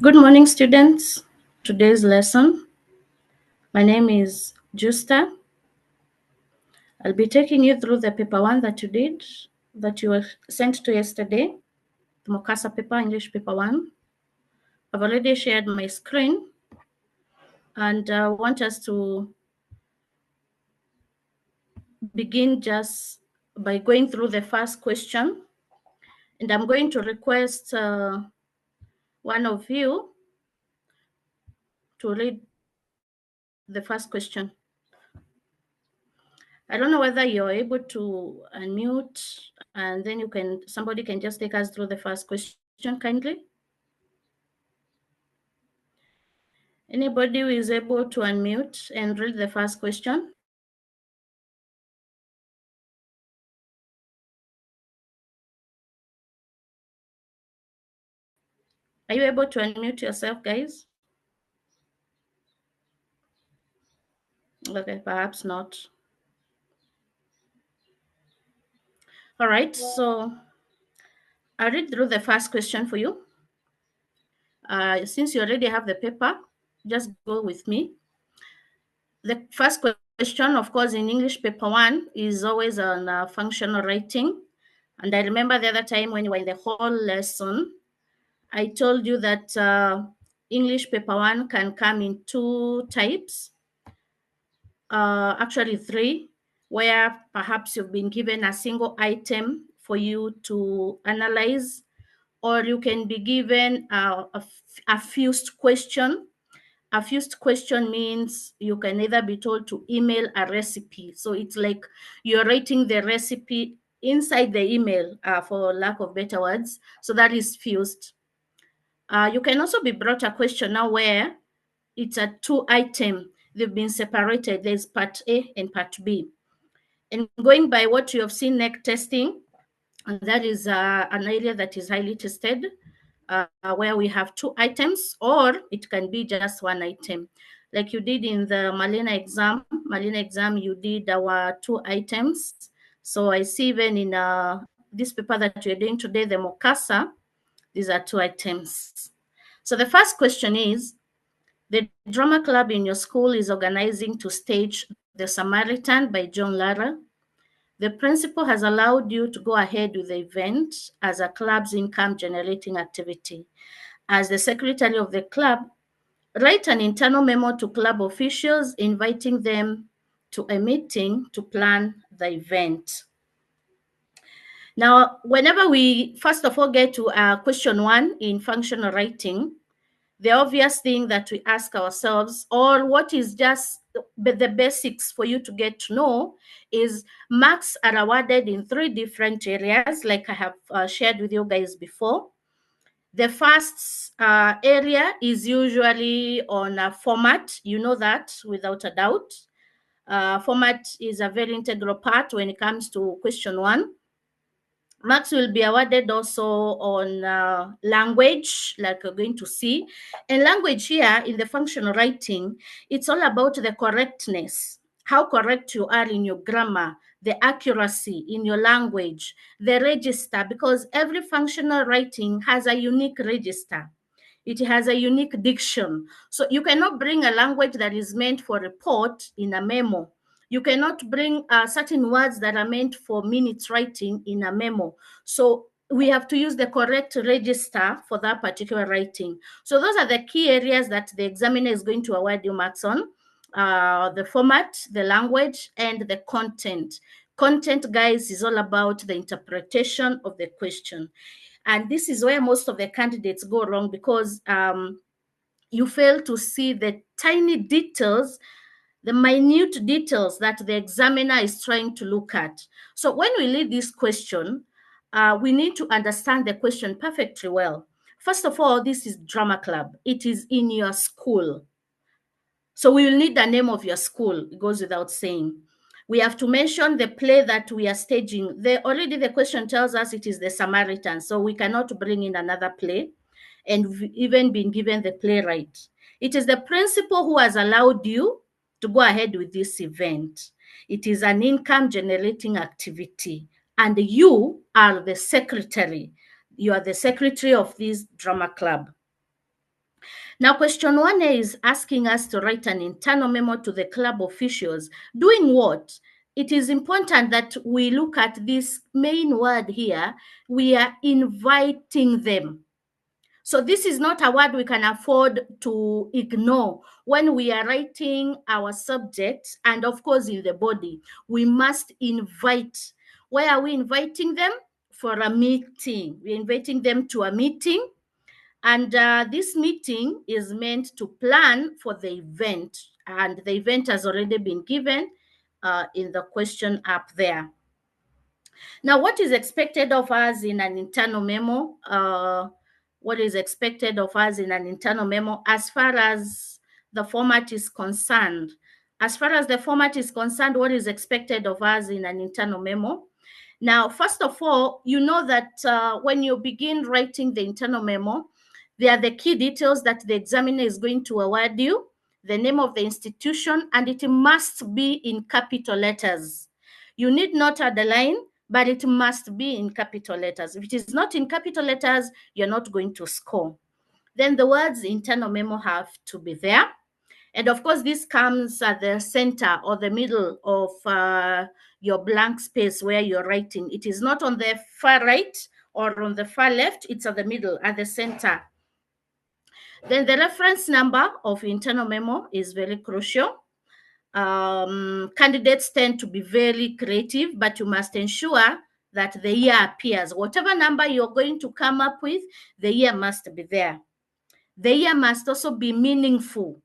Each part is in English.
Good morning, students. Today's lesson. My name is Justa. I'll be taking you through the paper one that you were sent to yesterday, the Mokasa paper, English paper one. I've already shared my screen and I want us to begin just by going through the first question. And I'm going to request one of you to read the first question. I don't know whether you're able to unmute and then somebody can just take us through the first question kindly. Anybody who is able to unmute and read the first question? Are you able to unmute yourself, guys? Okay, perhaps not. All right, so I'll read through the first question for you. Since you already have the paper, just go with me. The first question, of course, in English paper one is always on functional writing. And I remember the other time when you were in the whole lesson, I told you that English paper one can come in two types, actually three, where perhaps you've been given a single item for you to analyze, or you can be given a fused question. A fused question means you can either be told to email a recipe. So it's like you're writing the recipe inside the email, for lack of better words. So that is fused. You can also be brought a question now where it's a two item. They've been separated. There's part A and part B. And going by what you have seen neck testing, and that is an area that is highly tested, where we have two items, or it can be just one item. Like you did in the Malina exam, you did our two items. So I see even in this paper that we're doing today, the Mokasa, these are two items. So the first question is, the drama club in your school is organizing to stage The Samaritan by John Lara. The principal has allowed you to go ahead with the event as a club's income generating activity. As the secretary of the club, write an internal memo to club officials inviting them to a meeting to plan the event. Now, whenever we first of all get to question one in functional writing, the obvious thing that we ask ourselves, or what is just the basics for you to get to know, is marks are awarded in three different areas, like I have shared with you guys before. The first area is usually on a format. You know that without a doubt. Format is a very integral part when it comes to question one. Marks will be awarded also on language, like we're going to see. And language here in the functional writing, it's all about the correctness, how correct you are in your grammar, the accuracy in your language, the register, because every functional writing has a unique register. It has a unique diction. So you cannot bring a language that is meant for report in a memo. You cannot bring certain words that are meant for minutes writing in a memo. So we have to use the correct register for that particular writing. So those are the key areas that the examiner is going to award you marks on. The format, the language, and the content. Content, guys, is all about the interpretation of the question. And this is where most of the candidates go wrong, because you fail to see the tiny details the minute details that the examiner is trying to look at. So when we read this question, we need to understand the question perfectly well. First of all, this is drama club. It is in your school. So we will need the name of your school. It goes without saying. We have to mention the play that we are staging. Already the question tells us it is the Samaritan, so we cannot bring in another play, and we've even been given the playwright. It is the principal who has allowed you to go ahead with this event. It is an income generating activity, and you are the secretary. You are the secretary of this drama club. Now, question 1A is asking us to write an internal memo to the club officials. Doing what? It is important that we look at this main word here. We are inviting them. So this is not a word we can afford to ignore when we are writing our subject, and of course in the body. We must invite. Why are we inviting them? For a meeting. We're inviting them to a meeting. And this meeting is meant to plan for the event, and the event has already been given in the question up there. Now, what is expected of us in an internal memo? What is expected of us in an internal memo as far as the format is concerned? As far as the format is concerned, what is expected of us in an internal memo? Now, first of all, you know that when you begin writing the internal memo, there are the key details that the examiner is going to award you, the name of the institution, and it must be in capital letters. You need not underline, but it must be in capital letters. If it is not in capital letters, you're not going to score. Then the words internal memo have to be there. And of course, this comes at the center or the middle of your blank space where you're writing. It is not on the far right or on the far left, it's at the middle, at the center. Then the reference number of internal memo is very crucial. Candidates tend to be very creative, but you must ensure that the year appears. Whatever number you're going to come up with, the year must be there. The year must also be meaningful.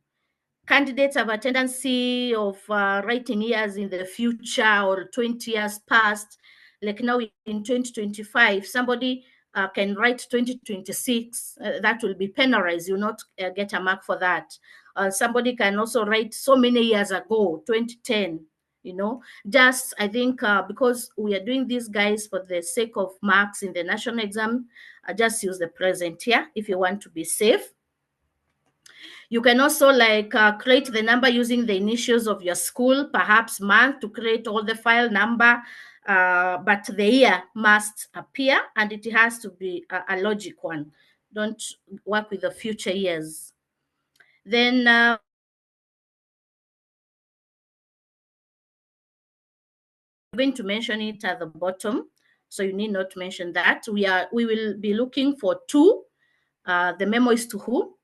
Candidates have a tendency of writing years in the future or 20 years past. Like now in 2025, somebody can write 2026. That will be penalized. You'll not get a mark for that. Somebody can also write so many years ago, 2010. You know, just I think because we are doing these guys for the sake of marks in the national exam, just use the present here if you want to be safe. You can also create the number using the initials of your school, perhaps month to create all the file number, but the year must appear and it has to be a logic one. Don't work with the future years. Then I'm going to mention it at the bottom, so you need not mention that. We will be looking for two. The memo is to who?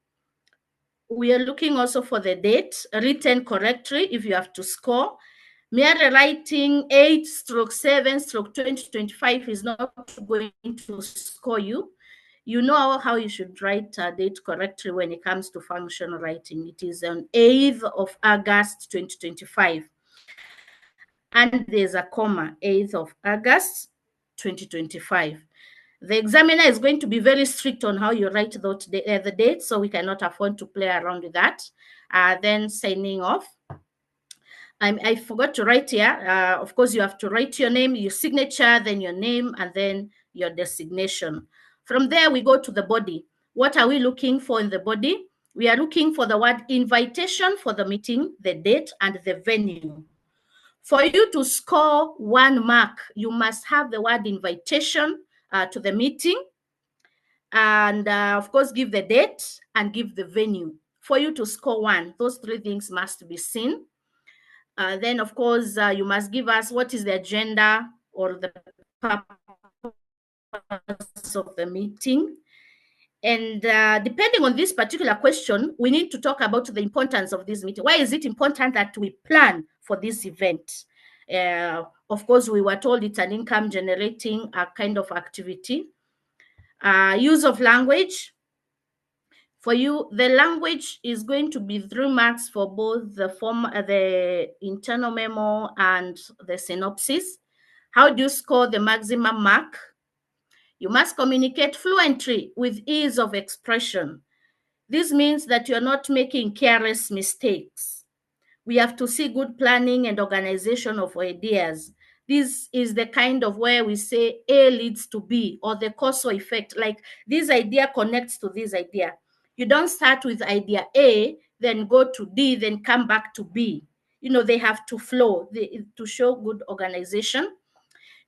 We are looking also for the date, written correctly if you have to score. Mere writing 8/7/2025 is not going to score you. You know how you should write a date correctly when it comes to functional writing. It is on 8th of August 2025. And there's a comma, 8th of August 2025. The examiner is going to be very strict on how you write the date, so we cannot afford to play around with that. Then signing off. I forgot to write here. Of course, you have to write your name, your signature, then your name, and then your designation. From there, we go to the body. What are we looking for in the body? We are looking for the word invitation for the meeting, the date, and the venue. For you to score 1 mark, you must have the word invitation to the meeting, and of course, give the date and give the venue. For you to score 1, those 3 things must be seen. Then, of course, you must give us what is the agenda or the purpose of the meeting. And depending on this particular question, we need to talk about the importance of this meeting. Why is it important that we plan for this event? Of course, we were told it's an income generating kind of activity. Use of language. For you, the language is going to be 3 marks for both the internal memo and the synopsis. How do you score the maximum mark? You must communicate fluently with ease of expression. This means that you're not making careless mistakes. We have to see good planning and organization of ideas. This is the kind of where we say A leads to B, or the causal effect. Like, this idea connects to this idea. You don't start with idea A, then go to D, then come back to B. They have to flow to show good organization.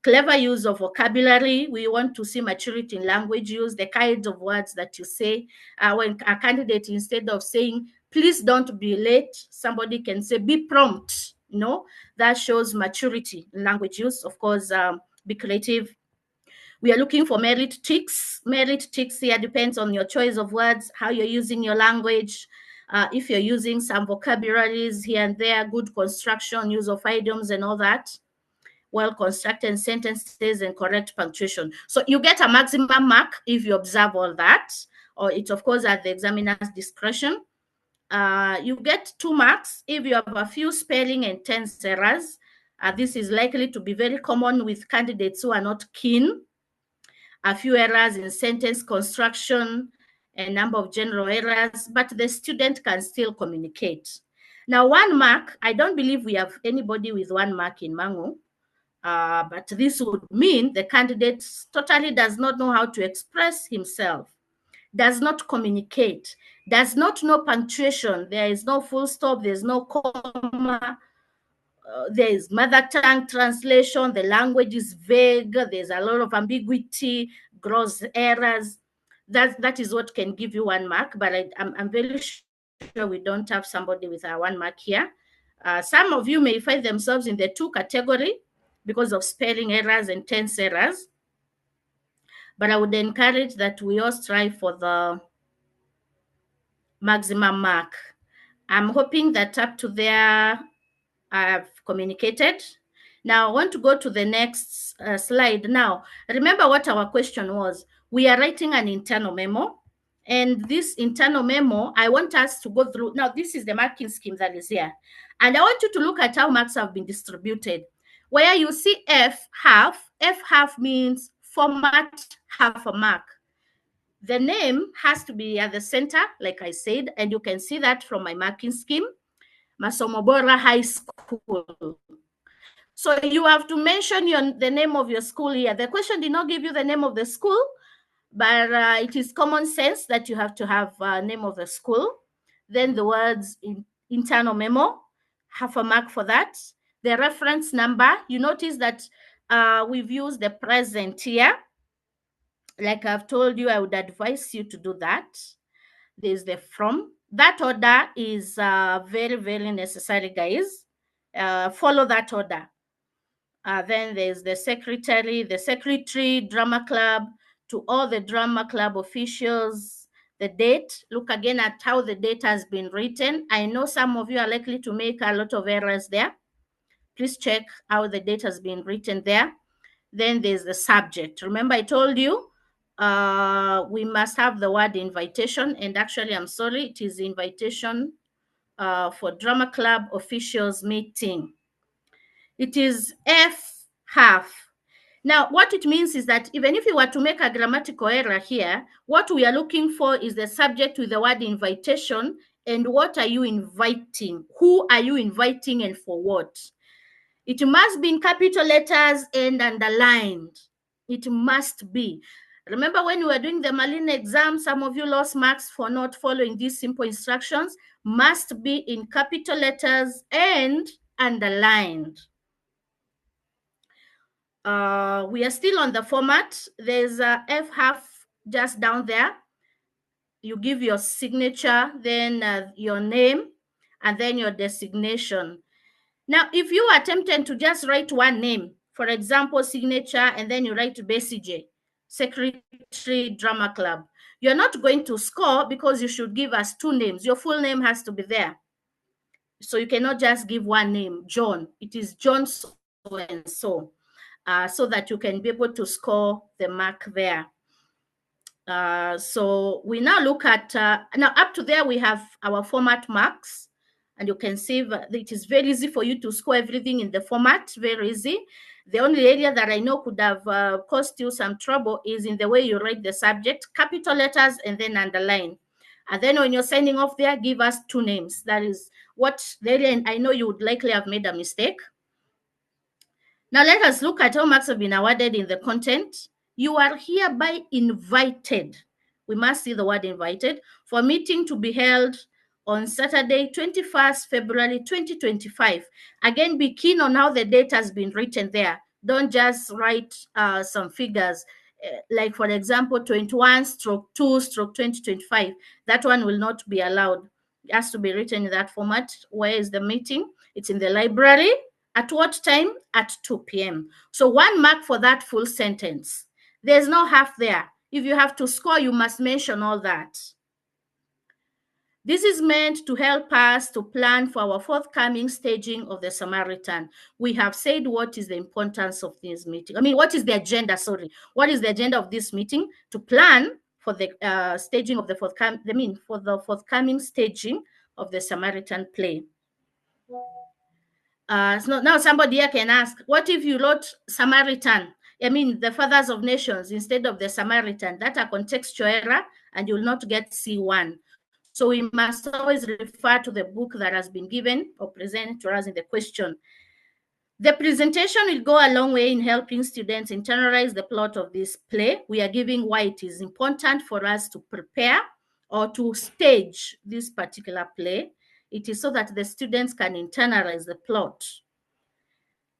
Clever use of vocabulary. We want to see maturity in language use, the kinds of words that you say. When a candidate, instead of saying, please don't be late, somebody can say, be prompt. That shows maturity in language use. Of course, be creative. We are looking for merit ticks. Merit ticks here depends on your choice of words, how you're using your language. If you're using some vocabularies here and there, good construction, use of idioms and all that, well-constructed sentences, and correct punctuation. So you get a maximum mark if you observe all that, or it's, of course, at the examiner's discretion. You get 2 marks if you have a few spelling and tense errors. This is likely to be very common with candidates who are not keen. A few errors in sentence construction, a number of general errors, but the student can still communicate. Now, 1 mark, I don't believe we have anybody with 1 mark in Mangu. But this would mean the candidate totally does not know how to express himself, does not communicate, does not know punctuation. There is no full stop, there's no comma, there is mother tongue translation, the language is vague, there's a lot of ambiguity, gross errors. That is what can give you 1 mark, but I'm very sure we don't have somebody with a 1 mark here. Some of you may find themselves in the 2 category because of spelling errors and tense errors. But I would encourage that we all strive for the maximum mark. I'm hoping that up to there I've communicated. Now I want to go to the next slide. Now, remember what our question was. We are writing an internal memo. And this internal memo, I want us to go through. Now, this is the marking scheme that is here. And I want you to look at how marks have been distributed. Where you see F half means format half a mark. The name has to be at the center, like I said, and you can see that from my marking scheme, Masomo Bora High School. So you have to mention the name of your school here. The question did not give you the name of the school, but it is common sense that you have to have name of the school. Then the words internal memo, half a mark for that. The reference number, you notice that we've used the present here. Like I've told you, I would advise you to do that. There's the from. That order is very, very necessary, guys. Follow that order. Then there's the secretary, drama club, to all the drama club officials, the date. Look again at how the date has been written. I know some of you are likely to make a lot of errors there. Please check how the date has been written there. Then there's the subject. Remember, I told you we must have the word invitation. And actually, I'm sorry, it is invitation for drama club officials meeting. It is F half. Now, what it means is that even if you were to make a grammatical error here, what we are looking for is the subject with the word invitation, and what are you inviting? Who are you inviting and for what? It must be in capital letters and underlined. It must be. Remember when we were doing the Malin exam, some of you lost marks for not following these simple instructions. Must be in capital letters and underlined. We are still on the format. There's a F half just down there. You give your signature, then your name, and then your designation. Now, if you are tempted to just write one name, for example, signature, and then you write Besije, Secretary Drama Club, you're not going to score because you should give us 2 names. Your full name has to be there. So you cannot just give one name, John. It is John so and so. So that you can be able to score the mark there. So we now look at, now up to there we have our format marks, and you can see that it is very easy for you to score everything in the format, very easy. The only area that I know could have caused you some trouble is in the way you write the subject, capital letters and then underline. And then when you're signing off there, give us 2 names. That is what the area I know you would likely have made a mistake. Now let us look at how marks have been awarded in the content. You are hereby invited. We must see the word invited for a meeting to be held on Saturday, 21st February 2025. Again, be keen on how the date has been written there. Don't just write some figures, like for example, 21/2/2025. That one will not be allowed. It has to be written in that format. Where is the meeting? It's in the library. At what time? At 2 p.m. So 1 mark for that full sentence. There's no half there. If you have to score, you must mention all that. This is meant to help us to plan for our forthcoming staging of the Samaritan. We have said what is the importance of this meeting. I mean, what is the agenda? Sorry. What is the agenda of this meeting? To plan for the staging of the forthcoming staging of the Samaritan play. So now somebody here can ask, what if you wrote Samaritan? I mean, the fathers of nations instead of the Samaritan. That's a contextual error, and you'll not get C1. So we must always refer to the book that has been given or presented to us in the question. The presentation will go a long way in helping students internalize the plot of this play. We are giving why it is important for us to prepare or to stage this particular play. It is so that the students can internalize the plot.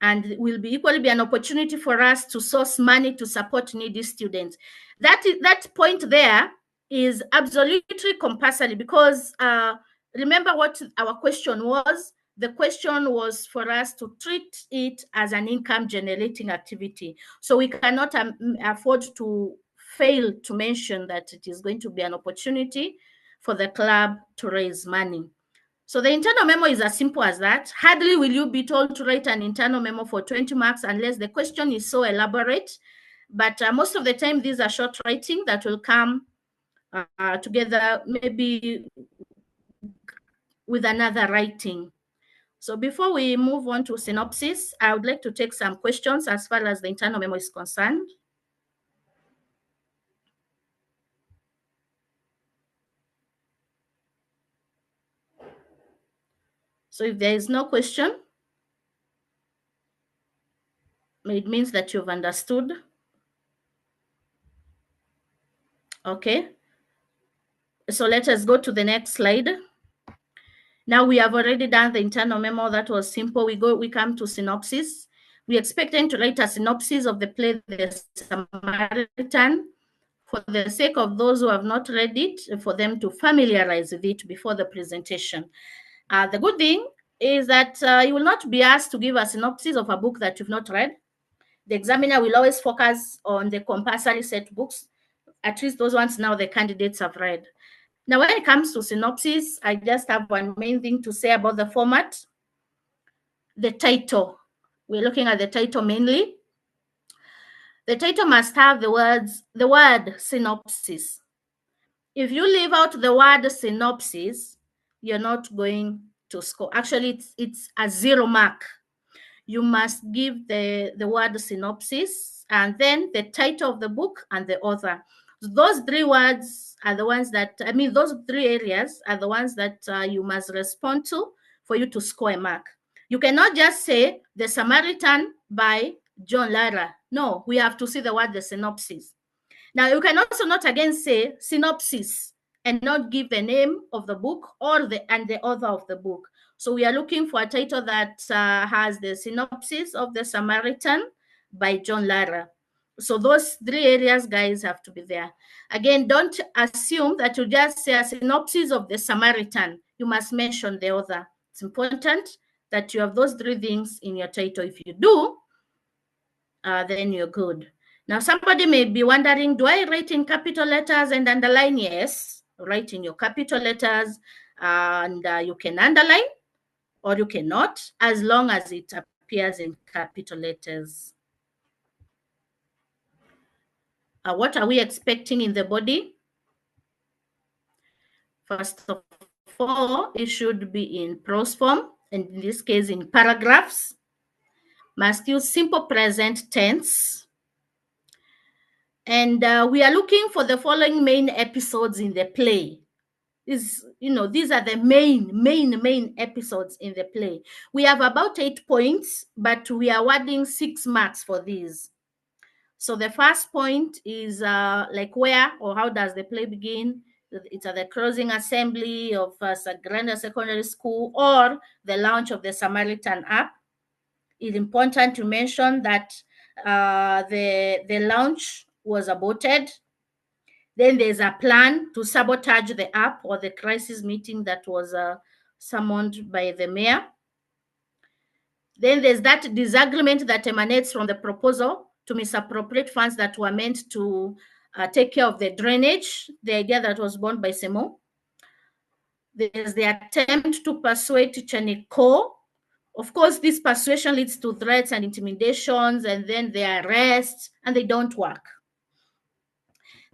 And it will equally be an opportunity for us to source money to support needy students. That point there is absolutely compulsory, because remember what our question was. The question was for us to treat it as an income generating activity. So we cannot afford to fail to mention that it is going to be an opportunity for the club to raise money. So the internal memo is as simple as that. Hardly will you be told to write an internal memo for 20 marks unless the question is so elaborate. But most of the time, these are short writing that will come together, maybe with another writing. So before we move on to synopsis, I would like to take some questions as far as the internal memo is concerned. So if there is no question, it means that you've understood. Okay. So let us go to the next slide. Now we have already done the internal memo. That was simple. We come to synopsis. We expected to write a synopsis of the play The Samaritan for the sake of those who have not read it, for them to familiarize with it before the presentation. The good thing is that you will not be asked to give a synopsis of a book that you've not read. The examiner will always focus on the compulsory set books, at least those ones now the candidates have read. Now, when it comes to synopsis, I just have one main thing to say about the format. The title. We're looking at the title mainly. The title must have the word synopsis. If you leave out the word synopsis, you're not going to score. Actually, it's a 0 mark. You must give the word synopsis and then the title of the book and the author. Those 3 words are the ones that, those 3 areas are the ones that you must respond to for you to score a mark. You cannot just say The Samaritan by John Lara. No, we have to see the word, the synopsis. Now, you can also not again say synopsis and not give the name of the book or the author of the book. So we are looking for a title that has the synopsis of The Samaritan by John Lara. So those 3 areas, guys, have to be there. Again, don't assume that you just say a synopsis of The Samaritan. You must mention the author. It's important that you have those 3 things in your title. If you do, then you're good. Now, somebody may be wondering, do I write in capital letters and underline? Yes, write in your capital letters and you can underline or you cannot, as long as it appears in capital letters. What are we expecting in the body? First of all, it should be in prose form, and in this case in paragraphs. Must use simple present tense. And we are looking for the following main episodes in the play. These are the main episodes in the play. We have about 8 points, but we are awarding 6 marks for these. So the first point is like where or how does the play begin? It's at the closing assembly of Sagrada Secondary School or the launch of the Samaritan app. It's important to mention that the launch was aborted. Then there's a plan to sabotage the app or the crisis meeting that was summoned by the mayor. Then there's that disagreement that emanates from the proposal to misappropriate funds that were meant to take care of the drainage, the idea that was born by Semo. There's the attempt to persuade Chaniko. Of course, this persuasion leads to threats and intimidations, and then their arrests, and they don't work.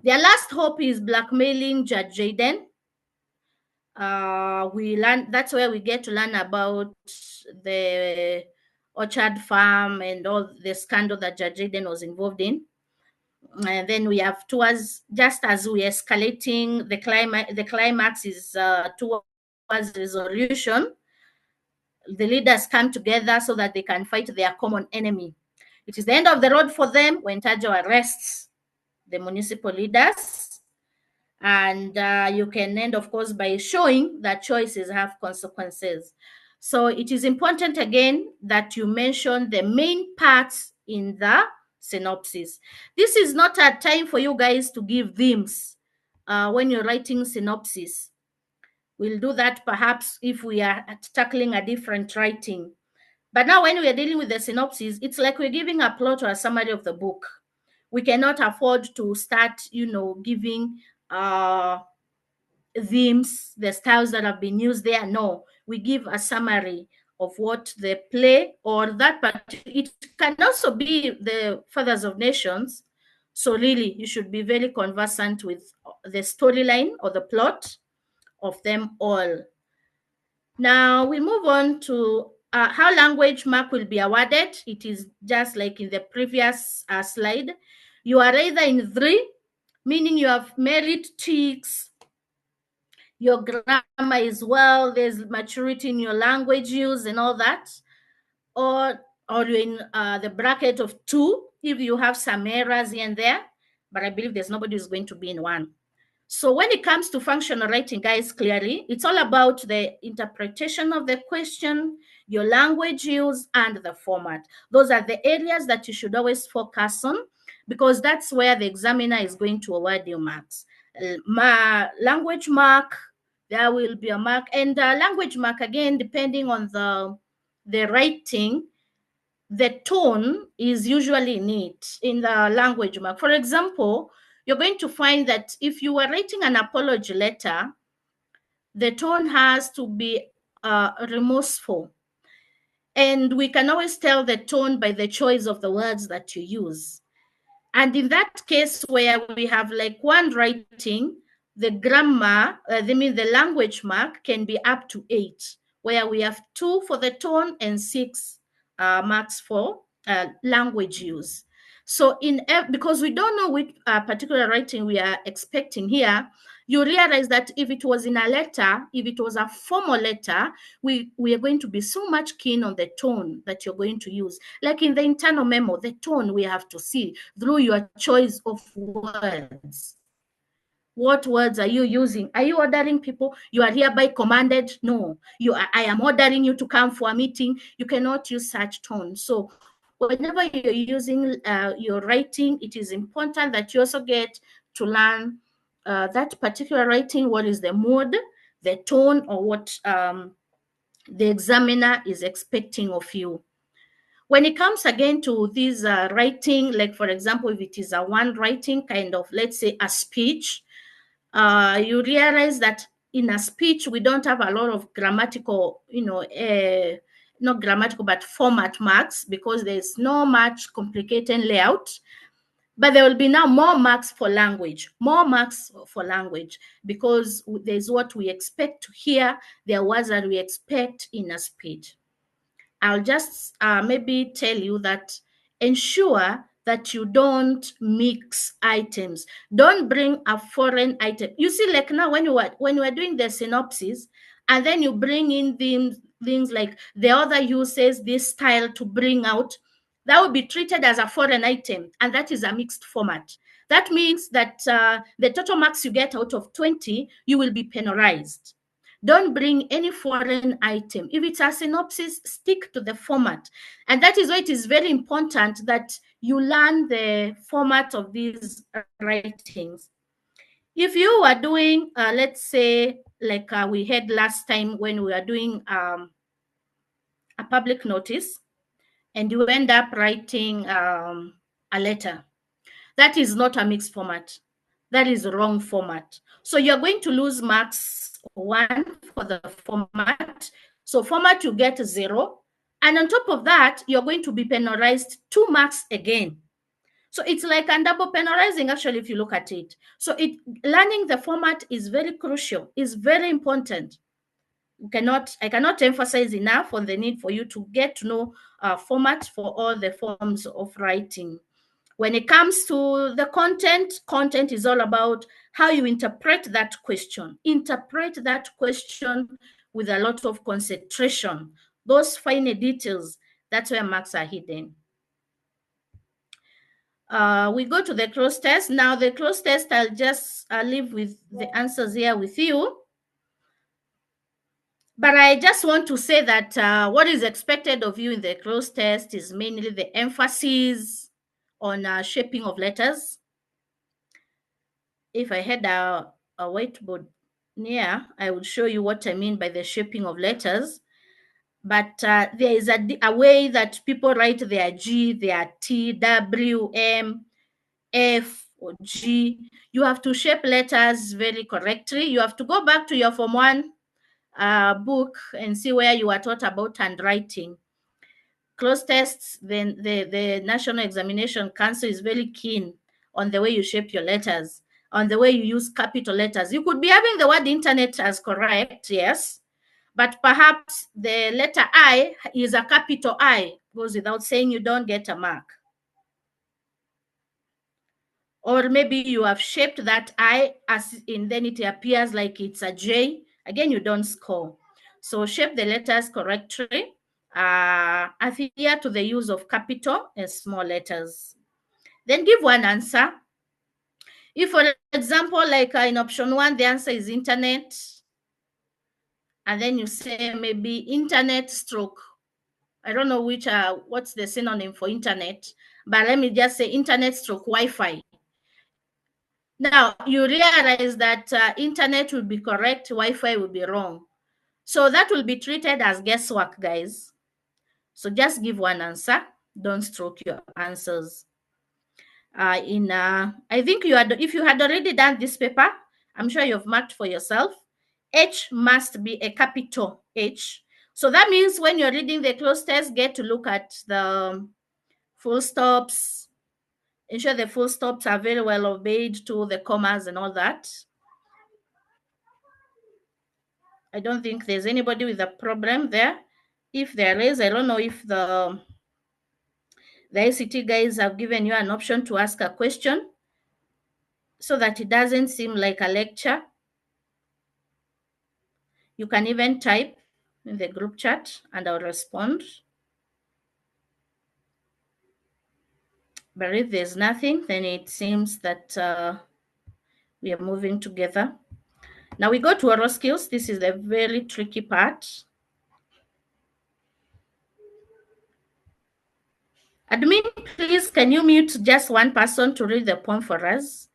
Their last hope is blackmailing Judge Jaden. That's where we get to learn about the orchard farm and all the scandal that Judge Jaden was involved in. And then we have towards, just as we escalating, the climax is towards resolution. The leaders come together so that they can fight their common enemy. It is the end of the road for them when Tajo arrests the municipal leaders. And you can end, of course, by showing that choices have consequences. So it is important, again, that you mention the main parts in the synopsis. This is not a time for you guys to give themes when you're writing synopsis. We'll do that perhaps if we are tackling a different writing. But now when we are dealing with the synopsis, it's like we're giving a plot or a summary of the book. We cannot afford to start, giving themes, the styles that have been used there. No, we give a summary of what the play or that, but it can also be the Fathers of Nations. So really, you should be very conversant with the storyline or the plot of them all. Now we move on to how language mark will be awarded. It is just like in the previous slide. You are either in 3, meaning you have merit ticks, your grammar is well, there's maturity in your language use and all that, or you're in the bracket of 2 if you have some errors here and there, but I believe there's nobody who's going to be in 1. So when it comes to functional writing, guys, clearly, it's all about the interpretation of the question, your language use, and the format. Those are the areas that you should always focus on, because that's where the examiner is going to award you marks. Language mark, there will be a mark, and language mark, again, depending on the writing, the tone is usually neat in the language mark. For example, you're going to find that if you are writing an apology letter, the tone has to be remorseful. And we can always tell the tone by the choice of the words that you use. And in that case where we have like one writing, the grammar, the language mark can be up to 8, where we have 2 for the tone and 6 marks for language use. So because we don't know which particular writing we are expecting here, you realize that if it was in a letter, if it was a formal letter, we are going to be so much keen on the tone that you're going to use. Like in the internal memo, the tone we have to see through your choice of words. What words are you using? Are you ordering people? You are hereby commanded? No. I am ordering you to come for a meeting. You cannot use such tone. So whenever you're using your writing, it is important that you also get to learn that particular writing, what is the mood, the tone, or what the examiner is expecting of you. When it comes again to this writing, like for example, if it is a one writing kind of, let's say a speech, you realize that in a speech, we don't have a lot of grammatical, not grammatical, but format marks, because there's no much complicated layout. But there will be now more marks for language, because there's what we expect to hear, there was that we expect in a speech. I'll just maybe tell you that ensure that you don't mix items. Don't bring a foreign item. You see, like now when you are doing the synopsis, and then you bring in things like the author uses this style to bring out, that will be treated as a foreign item, and that is a mixed format. That means that the total marks you get out of 20, you will be penalized. Don't bring any foreign item. If it's a synopsis, stick to the format. And that is why it is very important that you learn the format of these writings. If you are doing, let's say, like we had last time when we were doing a public notice, and you end up writing a letter, that is not a mixed format. That is the wrong format. So you're going to lose marks 1 for the format. So format, you get 0. And on top of that, you're going to be penalized 2 marks again. So it's like a double penalizing, actually, if you look at it. So learning the format is very crucial, is very important. I cannot emphasize enough on the need for you to get to know formats for all the forms of writing. When it comes to the content is all about how you interpret that question. Interpret that question with a lot of concentration. Those fine details, that's where marks are hidden. We go to the cloze test. Now, the cloze test, I'll just leave with the answers here with you. But I just want to say that what is expected of you in the cloze test is mainly the emphasis on shaping of letters. If I had a whiteboard near, I would show you what I mean by the shaping of letters. But there is a way that people write their G, their T, W, M, F, or G. You have to shape letters very correctly. You have to go back to your Form 1 book and see where you are taught about handwriting. Cloze tests, then the National Examination Council is very keen on the way you shape your letters, on the way you use capital letters. You could be having the word internet as correct, yes, but perhaps the letter I is a capital I, goes without saying, you don't get a mark. Or maybe you have shaped that I as in, then it appears like it's a J. Again, you don't score. So shape the letters correctly. Adhere to the use of capital and small letters. Then give one answer. If, for example, like in option 1, the answer is internet, and then you say maybe internet stroke, I don't know what's the synonym for internet, but let me just say internet stroke Wi-Fi. Now, you realize that internet will be correct, Wi-Fi will be wrong. So that will be treated as guesswork, guys. So just give one answer. Don't stroke your answers. I think if you had already done this paper, I'm sure you've marked for yourself. H must be a capital H. So that means when you're reading the cloze test, get to look at the full stops. Ensure the full stops are very well obeyed, to the commas and all that. I don't think there's anybody with a problem there. If there is, I don't know if the ICT guys have given you an option to ask a question so that it doesn't seem like a lecture. You can even type in the group chat and I'll respond. But if there's nothing, then it seems that we are moving together. Now we go to oral skills. This is the very tricky part. Admin, please, can you mute just one person to read the poem for us?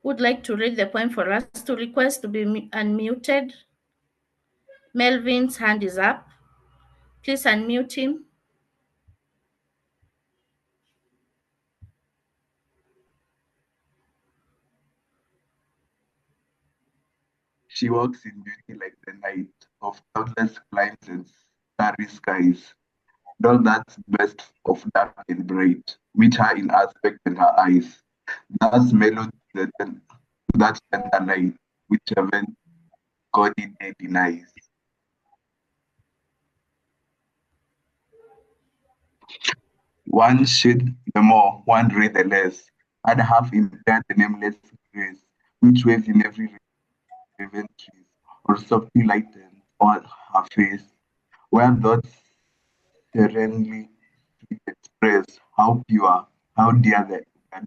Would like to read the poem for us, to request to be unmuted. Melvin's hand is up. Please unmute him. She walks in beauty like the night of cloudless climes and starry skies. and all that's best of dark and bright, with her in aspect and her eyes. That's melody that tender light, which heaven God in day denies. One shade the more, one ray the less, I'd half impaired the nameless grace, which waves in every raven kiss, or softly lightened on her face, where thoughts serenely express how pure, how dear the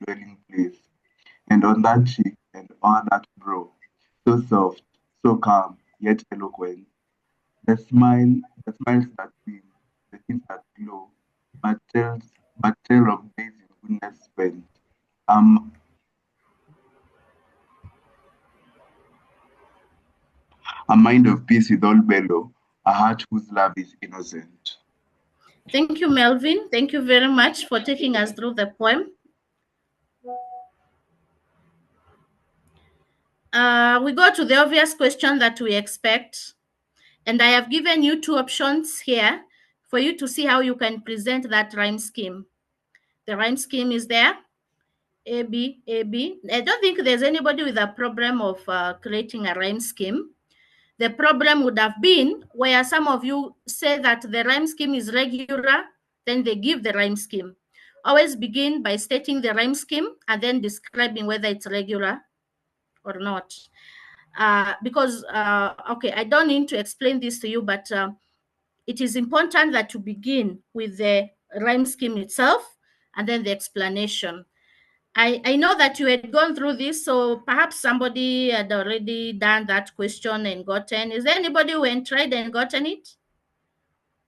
dwelling place, and on that cheek and on that brow, so soft, so calm, yet eloquent, the smile, the smiles that beam, the kiss that glow, but tells, but tell of days in goodness spent. Um, a mind of peace with all bellow, a heart whose love is innocent. Thank you, Melvin. Thank you very much for taking us through the poem. We go to the obvious question that we expect. And I have given you two options here for you to see how you can present that rhyme scheme. The rhyme scheme is there, A, B, A, B. I don't think there's anybody with a problem of creating a rhyme scheme. The problem would have been where some of you say that the rhyme scheme is regular, then they give the rhyme scheme. Always begin by stating the rhyme scheme and then describing whether it's regular or not. Okay, I don't need to explain this to you, but it is important that you begin with the rhyme scheme itself and then the explanation. I know that you had gone through this, so perhaps somebody had already done that question and gotten. Is there anybody who had tried and gotten it?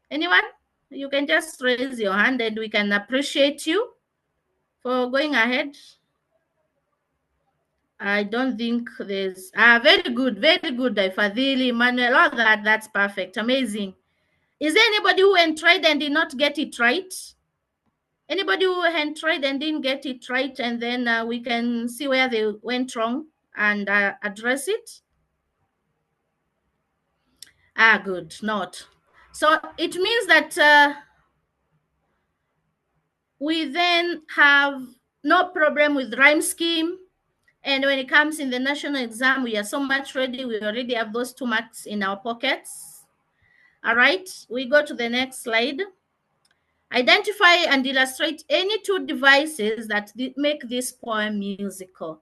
Anyone? You can just raise your hand and we can appreciate you for going ahead. I don't think there's very good, Fadili, Manuel, all that's perfect, amazing. Is there anybody who had tried and did not get it right? Anybody who had tried and didn't get it right, and then we can see where they went wrong and address it? Good, not. So it means that we then have no problem with rhyme scheme. And when it comes in the national exam, we are so much ready. We already have those 2 marks in our pockets. All right, we go to the next slide. Identify and illustrate any 2 devices that make this poem musical.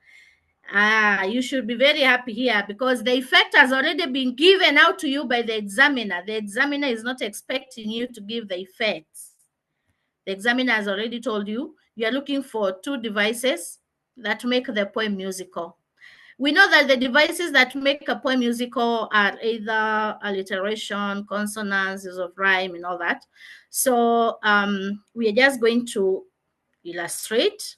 You should be very happy here because the effect has already been given out to you by the examiner. The examiner is not expecting you to give the effects. The examiner has already told you are looking for 2 devices that make the poem musical. We know that the devices that make a poem musical are either alliteration, consonants, use of rhyme, and all that. So we are just going to illustrate.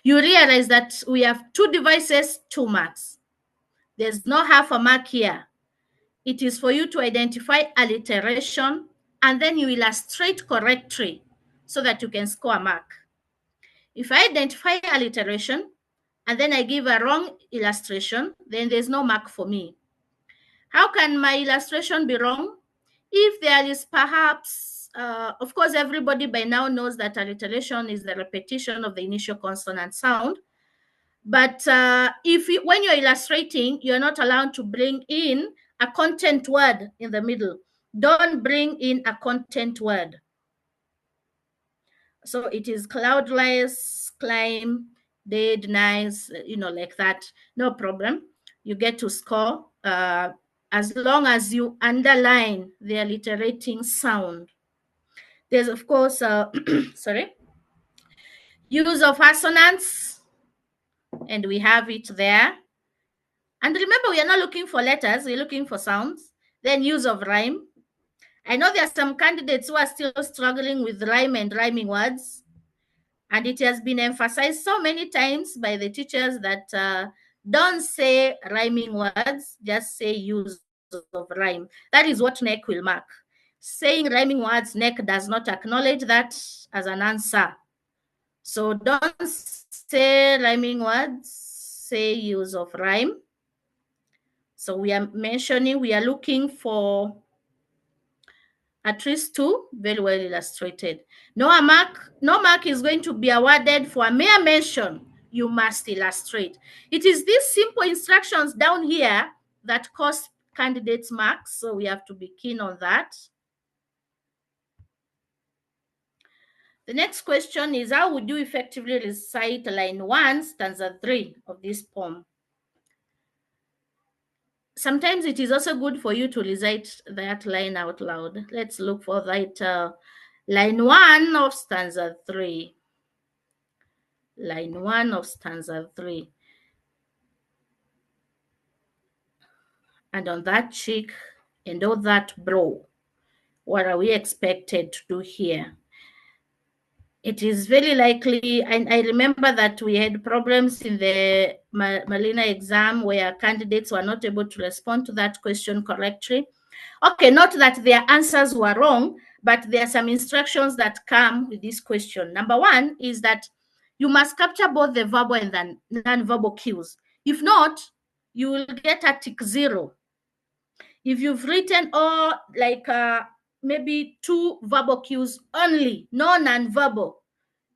You realize that we have 2 devices, 2 marks. There's no half a mark here. It is for you to identify alliteration and then you illustrate correctly so that you can score a mark. If I identify alliteration and then I give a wrong illustration, then there's no mark for me. How can my illustration be wrong? If there is perhaps, of course, everybody by now knows that alliteration is the repetition of the initial consonant sound. But when you're illustrating, you're not allowed to bring in a content word in the middle. Don't bring in a content word. So it is cloudless, climb, dead, nice, like that. No problem. You get to score as long as you underline the alliterating sound. There's, of course, sorry, use of assonance, and we have it there. And remember, we are not looking for letters, we're looking for sounds. Then use of rhyme. I know there are some candidates who are still struggling with rhyme and rhyming words. And it has been emphasized so many times by the teachers that don't say rhyming words, just say use of rhyme. That is what NEC will mark. Saying rhyming words, NEC does not acknowledge that as an answer. So don't say rhyming words, say use of rhyme. So we are looking for At least 2, very well illustrated. No mark is going to be awarded for a mere mention. You must illustrate. It is these simple instructions down here that cost candidates marks, so we have to be keen on that. The next question is, how would you effectively recite line 1, stanza 3 of this poem? Sometimes it is also good for you to recite that line out loud. Let's look for that line 1 of stanza 3. Line 1 of stanza 3. And on that cheek and all that brow, what are we expected to do here? It is very likely, and I remember that we had problems in the Malina exam where candidates were not able to respond to that question correctly. Okay, not that their answers were wrong, but there are some instructions that come with this question. Number 1 is that you must capture both the verbal and the non-verbal cues. If not, you will get a tick 0. If you've written all maybe 2 verbal cues only, no non-verbal,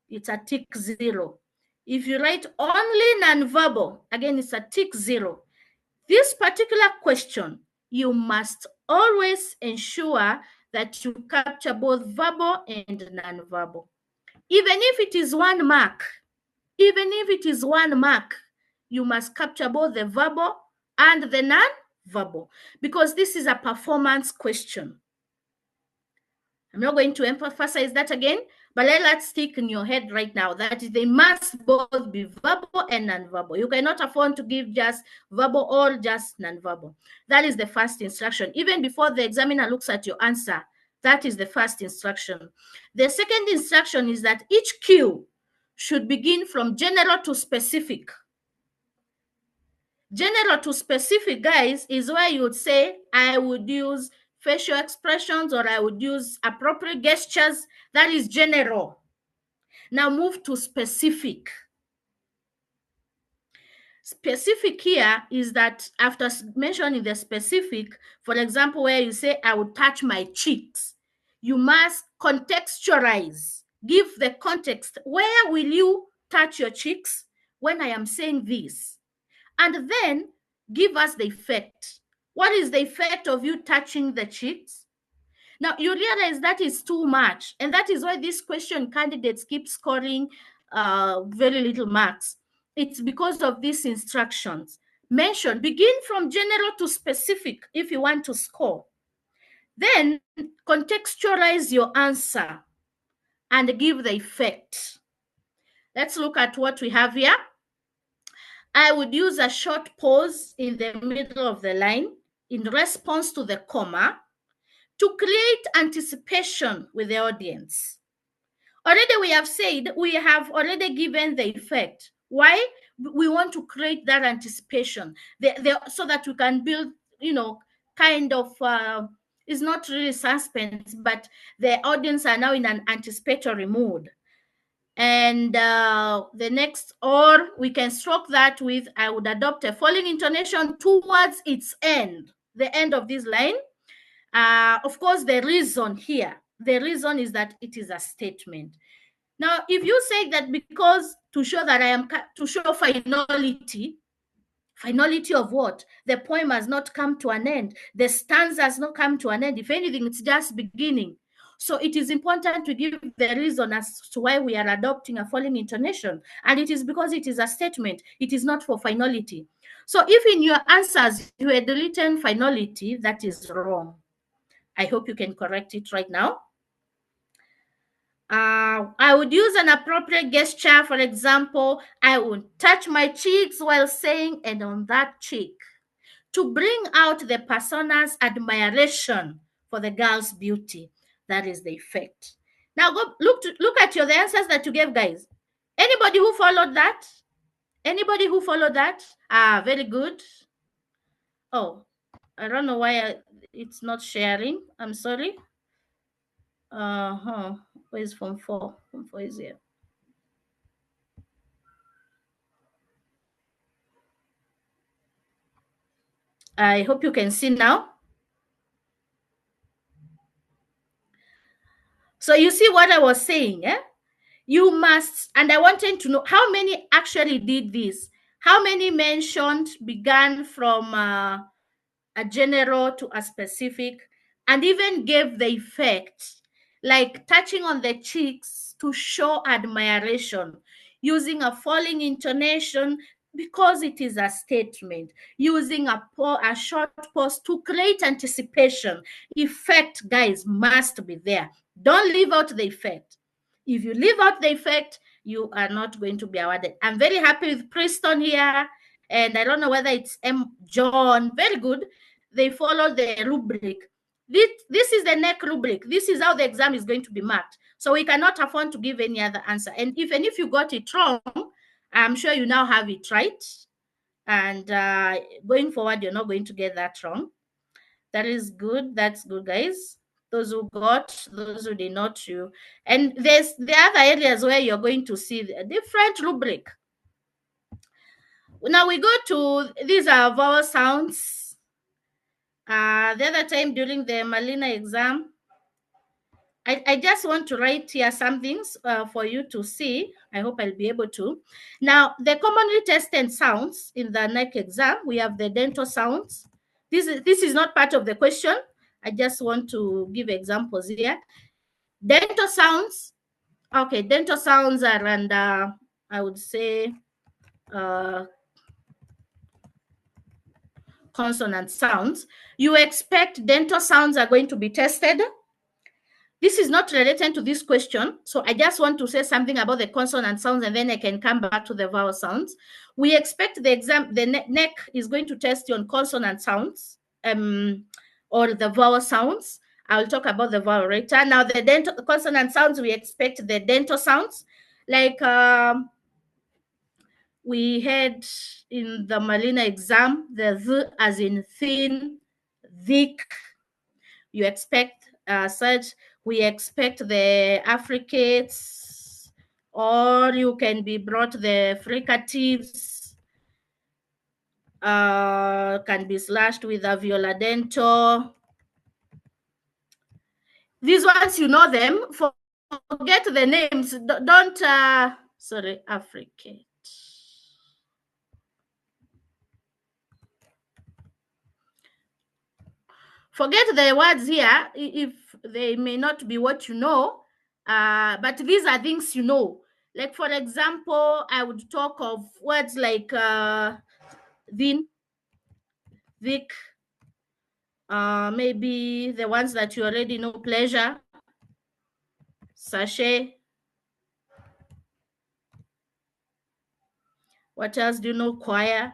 it's a tick 0. If you write only non-verbal, again, it's a tick 0. This particular question, you must always ensure that you capture both verbal and non-verbal. Even if it is 1 mark, you must capture both the verbal and the non-verbal, because this is a performance question. I'm not going to emphasize that again, but let that stick in your head right now, that they must both be verbal and non-verbal. You cannot afford to give just verbal or just non-verbal. That is the first instruction. Even before the examiner looks at your answer, that is the first instruction. The second instruction is that each cue should begin from general to specific. General to specific, guys, is where you would say, I would use facial expressions or I would use appropriate gestures. That is general. Now move to specific. Specific here is that after mentioning the specific, for example, where you say, I would touch my cheeks, you must contextualize. Give the context. Where will you touch your cheeks when I am saying this? And then give us the effect. What is the effect of you touching the cheeks? Now, you realize that is too much. And that is why this question candidates keep scoring very little marks. It's because of these instructions. Mention, begin from general to specific if you want to score. Then contextualize your answer and give the effect. Let's look at what we have here. I would use a short pause in the middle of the line in response to the comma to create anticipation with the audience. Already we have said, we have already given the effect. Why? We want to create that anticipation so that we can build, kind of, it's not really suspense, but the audience are now in an anticipatory mood. And the next, or we can stroke that with, I would adopt a falling intonation towards its end, the end of this line. Of course, the reason is that it is a statement. Now, if you say that because to show that to show finality of what? The poem has not come to an end. The stanza has not come to an end. If anything, it's just beginning. So it is important to give the reason as to why we are adopting a falling intonation. And it is because it is a statement. It is not for finality. So if in your answers you had written finality, that is wrong. I hope you can correct it right now. I would use an appropriate gesture. For example, I would touch my cheeks while saying, and on that cheek, to bring out the persona's admiration for the girl's beauty. That is the effect. Now go look at the answers that you gave, guys. Anybody who followed that? Anybody who followed that? Very good. Oh, I don't know why it's not sharing. I'm sorry. Where's Form 4? Form 4 is here. I hope you can see now. So you see what I was saying, eh? You must, and I wanted to know how many actually did this. How many mentioned began from a general to a specific, and even gave the effect, like touching on the cheeks to show admiration, using a falling intonation because it is a statement, using a short pause to create anticipation. Effect, guys, must be there. Don't leave out the effect. If you leave out the effect, you are not going to be awarded. I'm very happy with Preston here, and I don't know whether it's M. John. Very good. They follow the rubric. This is the NEC rubric. This is how the exam is going to be marked. So we cannot afford to give any other answer. And even if you got it wrong, I'm sure you now have it right. And going forward, you're not going to get that wrong. That is good. That's good, guys. Those who got, those who did not, you. And there's the other areas where you're going to see a different rubric. Now we go to, these are vowel sounds. The other time during the Malina exam, I just want to write here some things for you to see. I hope I'll be able to. Now, the commonly tested sounds in the NEC exam, we have the dental sounds. This is not part of the question. I just want to give examples here. Dental sounds. Okay, dental sounds are under, I would say, consonant sounds. You expect dental sounds are going to be tested. This is not related to this question, so I just want to say something about the consonant sounds, and then I can come back to the vowel sounds. We expect the exam, the NEC is going to test you on consonant sounds or the vowel sounds. I'll talk about the vowel later. Now, the dental consonant sounds, we expect the dental sounds, like we had in the Malina exam, the th as in thin, thick. You expect such. We expect the affricates, or you can be brought the fricatives, can be slashed with a violodento. These ones, you know them. Forget the names. Don't, sorry, affricate. Forget the words here if they may not be what you know, but these are things you know. Like, for example, I would talk of words like thin, thick, maybe the ones that you already know: pleasure, sachet. What else do you know? Choir,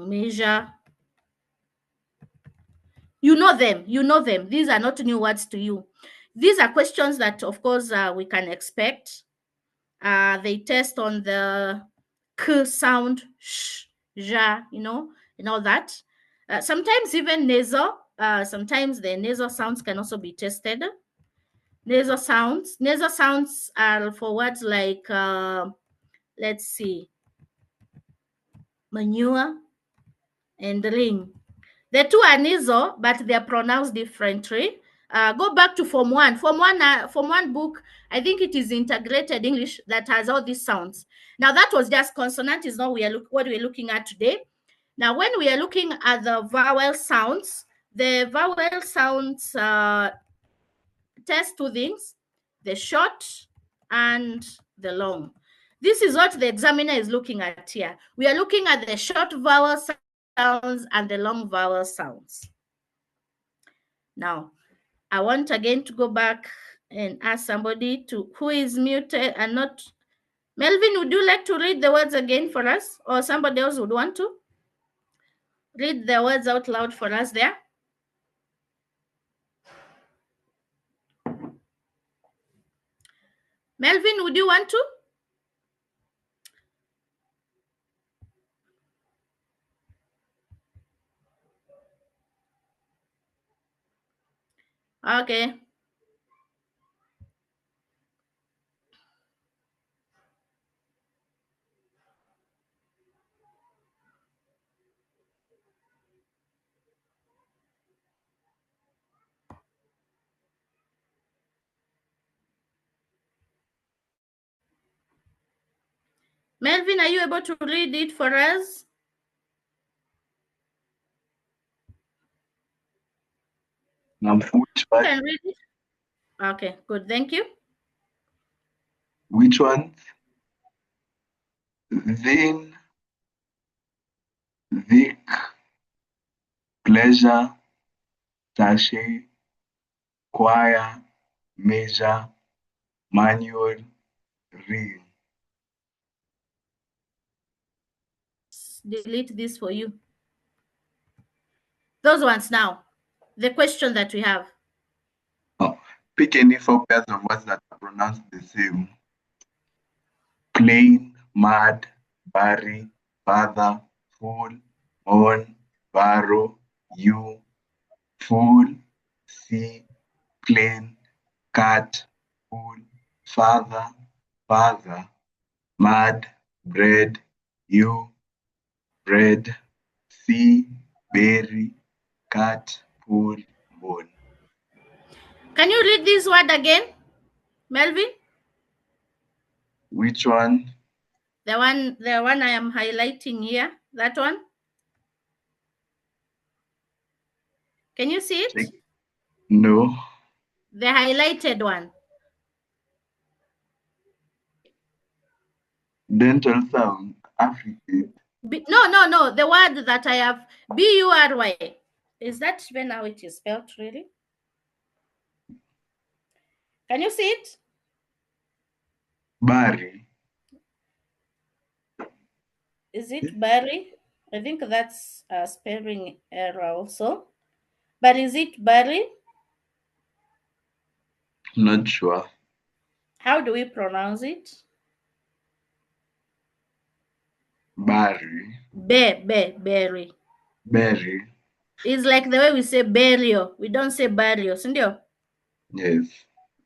measure. You know them. You know them. These are not new words to you. These are questions that, of course, we can expect. They test on the k sound, sh, ja, you know, and all that. Sometimes even nasal. Sometimes the nasal sounds can also be tested. Nasal sounds. Nasal sounds are for words like, let's see, manure and ring. The two are nasal, but they are pronounced differently. Go back to Form 1. Form 1 book, I think it is integrated English that has all these sounds. Now, that was just consonant, is not what we're looking at today. Now, when we are looking at the vowel sounds, the vowel sounds test two things: the short and the long. This is what the examiner is looking at here. We are looking at the short vowel sounds and the long vowel sounds. Now, I want again to go back and ask somebody who is muted and not. Melvin, would you like to read the words again for us, or somebody else would want to read the words out loud for us there? Melvin, would you want to? Okay. Melvin, are you able to read it for us? Which You one? can read it. Okay, good. Thank you. Which ones? Then, Vic, pleasure, sachet, choir, measure, manual, ring. Delete this for you. Those ones now. The question that we have. Oh, pick any four pairs of words that are pronounced the same. Plain, mad, bury, father, fool, on, barrow, you, fool, see, plain, cat, fool, father, father, mad, bread, you, bread, see, berry, cat, pool, bone. Can you read this word again, Melvin? Which one? The one I am highlighting here. That one. Can you see it? Check. No. The highlighted one. Dental sound, affricate. No. The word that I have, B-U-R-Y. Is that even how it is spelled, really? Can you see it? Bury. Is it Barry? I think that's a spelling error also. But is it Barry? Not sure. How do we pronounce it? Bury. Berry. Berry. It's like the way we say burial. We don't say burial, sindio? Yes.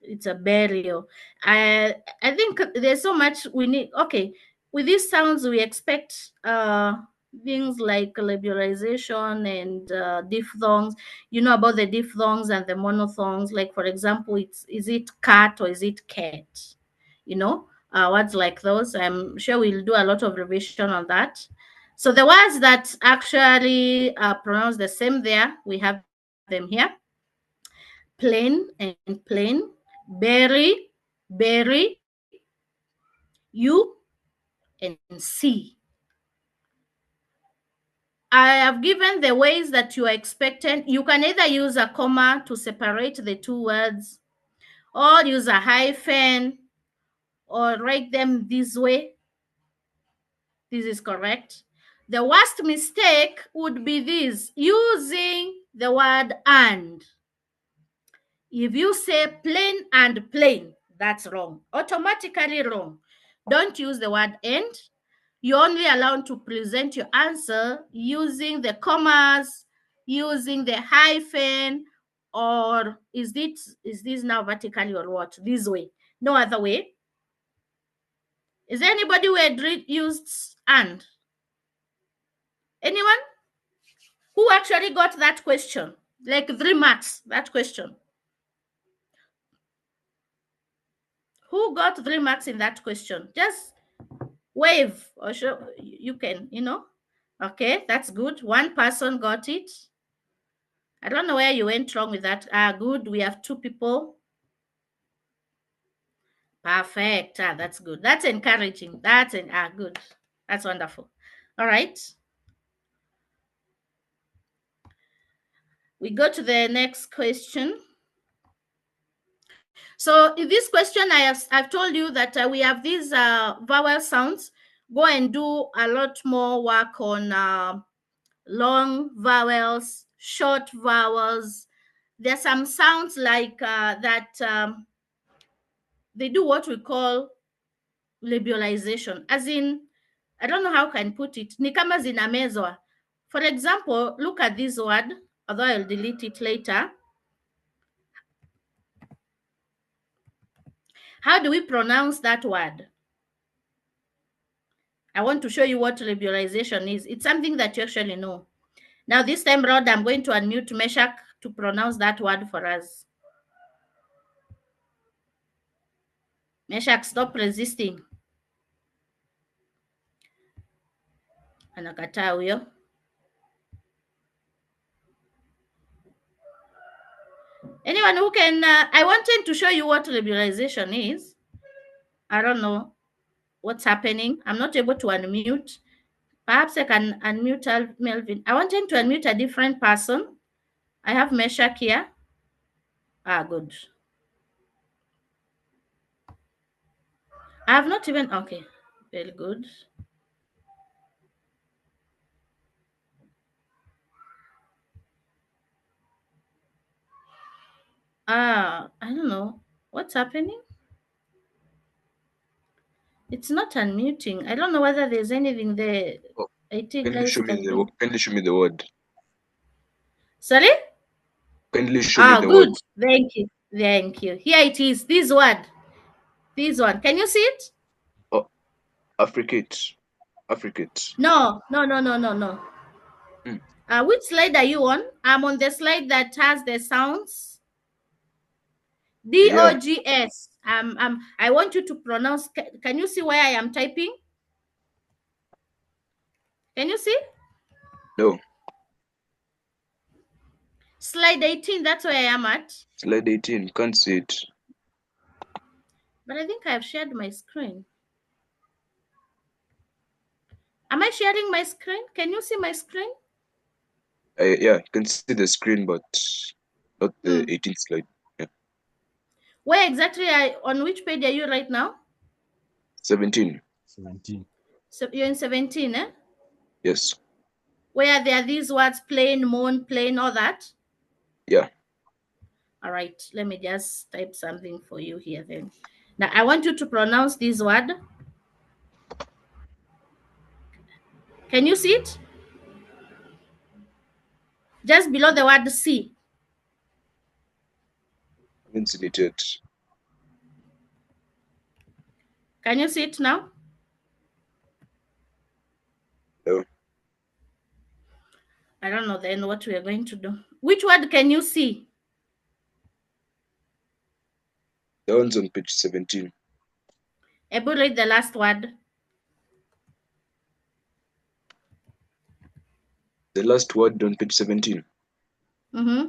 It's a burial. I think there's so much we need. Okay, with these sounds, we expect things like labialization and diphthongs. You know about the diphthongs and the monophthongs. Like, for example, is it cat or is it cat? You know, words like those. I'm sure we'll do a lot of revision on that. So the words that actually pronounce the same there, we have them here. Plain and plain, berry, you, and see. I have given the ways that you are expecting. You can either use a comma to separate the two words, or use a hyphen, or write them this way. This is correct. The worst mistake would be this, using the word and. If you say plain and plain, that's wrong. Automatically wrong. Don't use the word and. You're only allowed to present your answer using the commas, using the hyphen, or is this now vertically or what? This way. No other way. Is there anybody who had used and? Anyone? Who actually got that question? Like 3 marks, that question. Who got 3 marks in that question? Just wave or show. You can, Okay, that's good. One person got it. I don't know where you went wrong with that. Good. We have 2 people. Perfect. That's good. That's encouraging. Good. That's wonderful. All right. We go to the next question. So in this question, I've told you that we have these vowel sounds. Go and do a lot more work on long vowels, short vowels. There's some sounds like that they do what we call labialization, as in, I don't know how I can put it, ni kama zinamezwa. For example, look at this word, although I'll delete it later. How do we pronounce that word? I want to show you what labialization is. It's something that you actually know. Now, this time around, I'm going to unmute Meshach to pronounce that word for us. Meshach, stop resisting. Anakataa huyo. Anyone who can, I wanted to show you what liberalization is. I don't know what's happening. I'm not able to unmute. Perhaps I can unmute Melvin. I wanted to unmute a different person. I have Meshach here. Ah, good. I have not even, okay, very good. I don't know what's happening. It's not unmuting. I don't know whether there's anything there. Oh, I think kindly show me the word. Sorry? Kindly show me the good. word. Thank you. Thank you. Here it is. This word. This one. Can you see it? Oh, Africate. Africate. No. Which slide are you on? I'm on the slide that has the sounds. DOGS. I want you to pronounce. Can you see where I am typing? Can you see? No. Slide 18, that's where I am at. Slide 18, can't see it. But I think I've shared my screen. Am I sharing my screen? Can you see my screen? Yeah, you can see the screen, but not the 18th slide. Yeah. Where exactly on which page are you right now? 17. 17. So you're in 17, eh? Yes. Where there are these words, plain, moon, plain, all that? Yeah. All right, let me just type something for you here then. Now, I want you to pronounce this word. Can you see it? Just below the word C. I haven't seen it yet. Can you see it now? No. I don't know then what we are going to do. Which word can you see? The one's on page 17. Able to read the last word. The last word on page 17. Mm-hmm.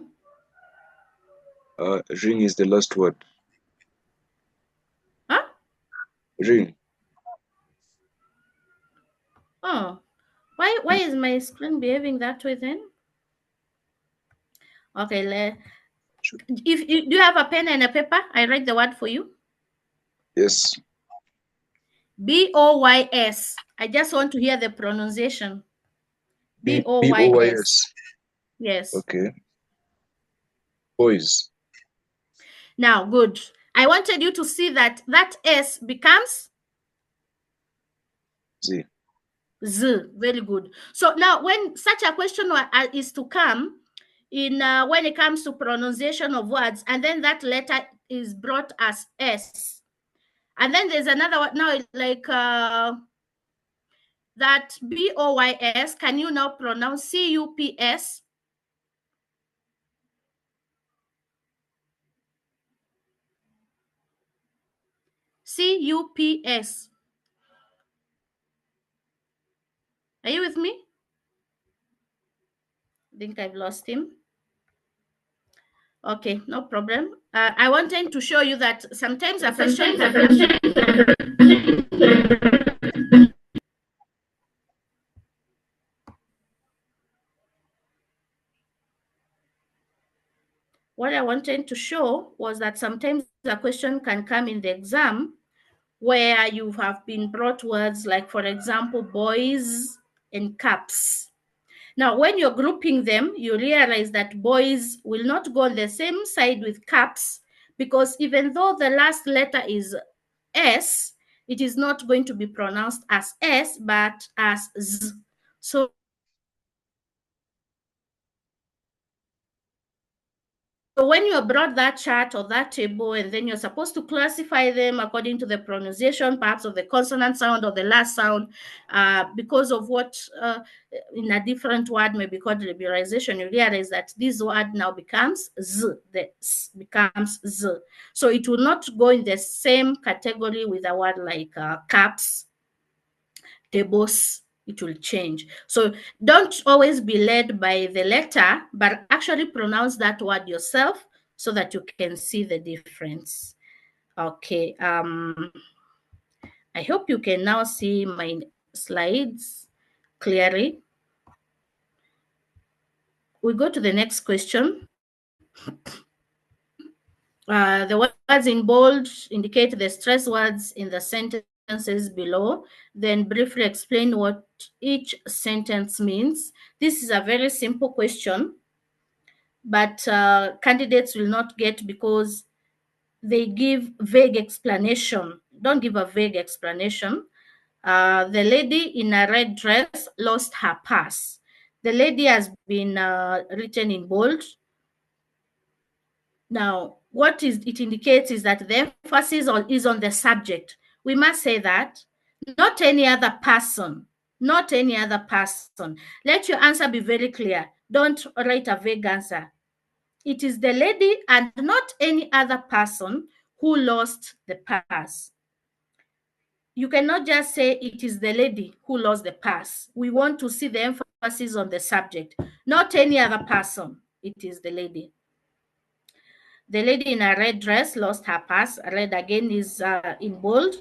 Ring is the last word. Huh? Ring. Oh, why is my screen behaving that way then? Okay, do you have a pen and a paper? I write the word for you. Yes. BOYS. I just want to hear the pronunciation. BOYS. BOYS. Yes. Okay. Boys. Now, good. I wanted you to see that S becomes Z. Z. Very good. So now when such a question is to come in when it comes to pronunciation of words, and then that letter is brought as S. And then there's another one now, like that BOYS. Can you now pronounce CUPS? CUPS. Are you with me? I think I've lost him. Okay, no problem. I wanted to show you that sometimes a question. What I wanted to show was that sometimes a question can come in the exam where you have been brought words like, for example, boys and caps. Now, when you're grouping them, you realize that boys will not go on the same side with caps, because even though the last letter is S, it is not going to be pronounced as S, but as Z. So when you brought that chart or that table, and then you're supposed to classify them according to the pronunciation, perhaps of the consonant sound or the last sound, because of what in a different word may be called liberalization, you realize that this word now becomes Z, the S becomes Z. So it will not go in the same category with a word like caps, tables, it will change. So don't always be led by the letter, but actually pronounce that word yourself so that you can see the difference. Okay. I hope you can now see my slides clearly. We go to the next question. The words in bold indicate the stress words in the sentences below. Then briefly explain what each sentence means. This is a very simple question, but candidates will not get because they give vague explanation. Don't give a vague explanation. The lady in a red dress lost her purse. The lady has been written in bold. Now, what it indicates is that the emphasis is on the subject. We must say that, not any other person, not any other person. Let your answer be very clear. Don't write a vague answer. It is the lady and not any other person who lost the purse. You cannot just say it is the lady who lost the purse. We want to see the emphasis on the subject, not any other person. It is the lady. The lady in a red dress lost her purse. Red again is in bold.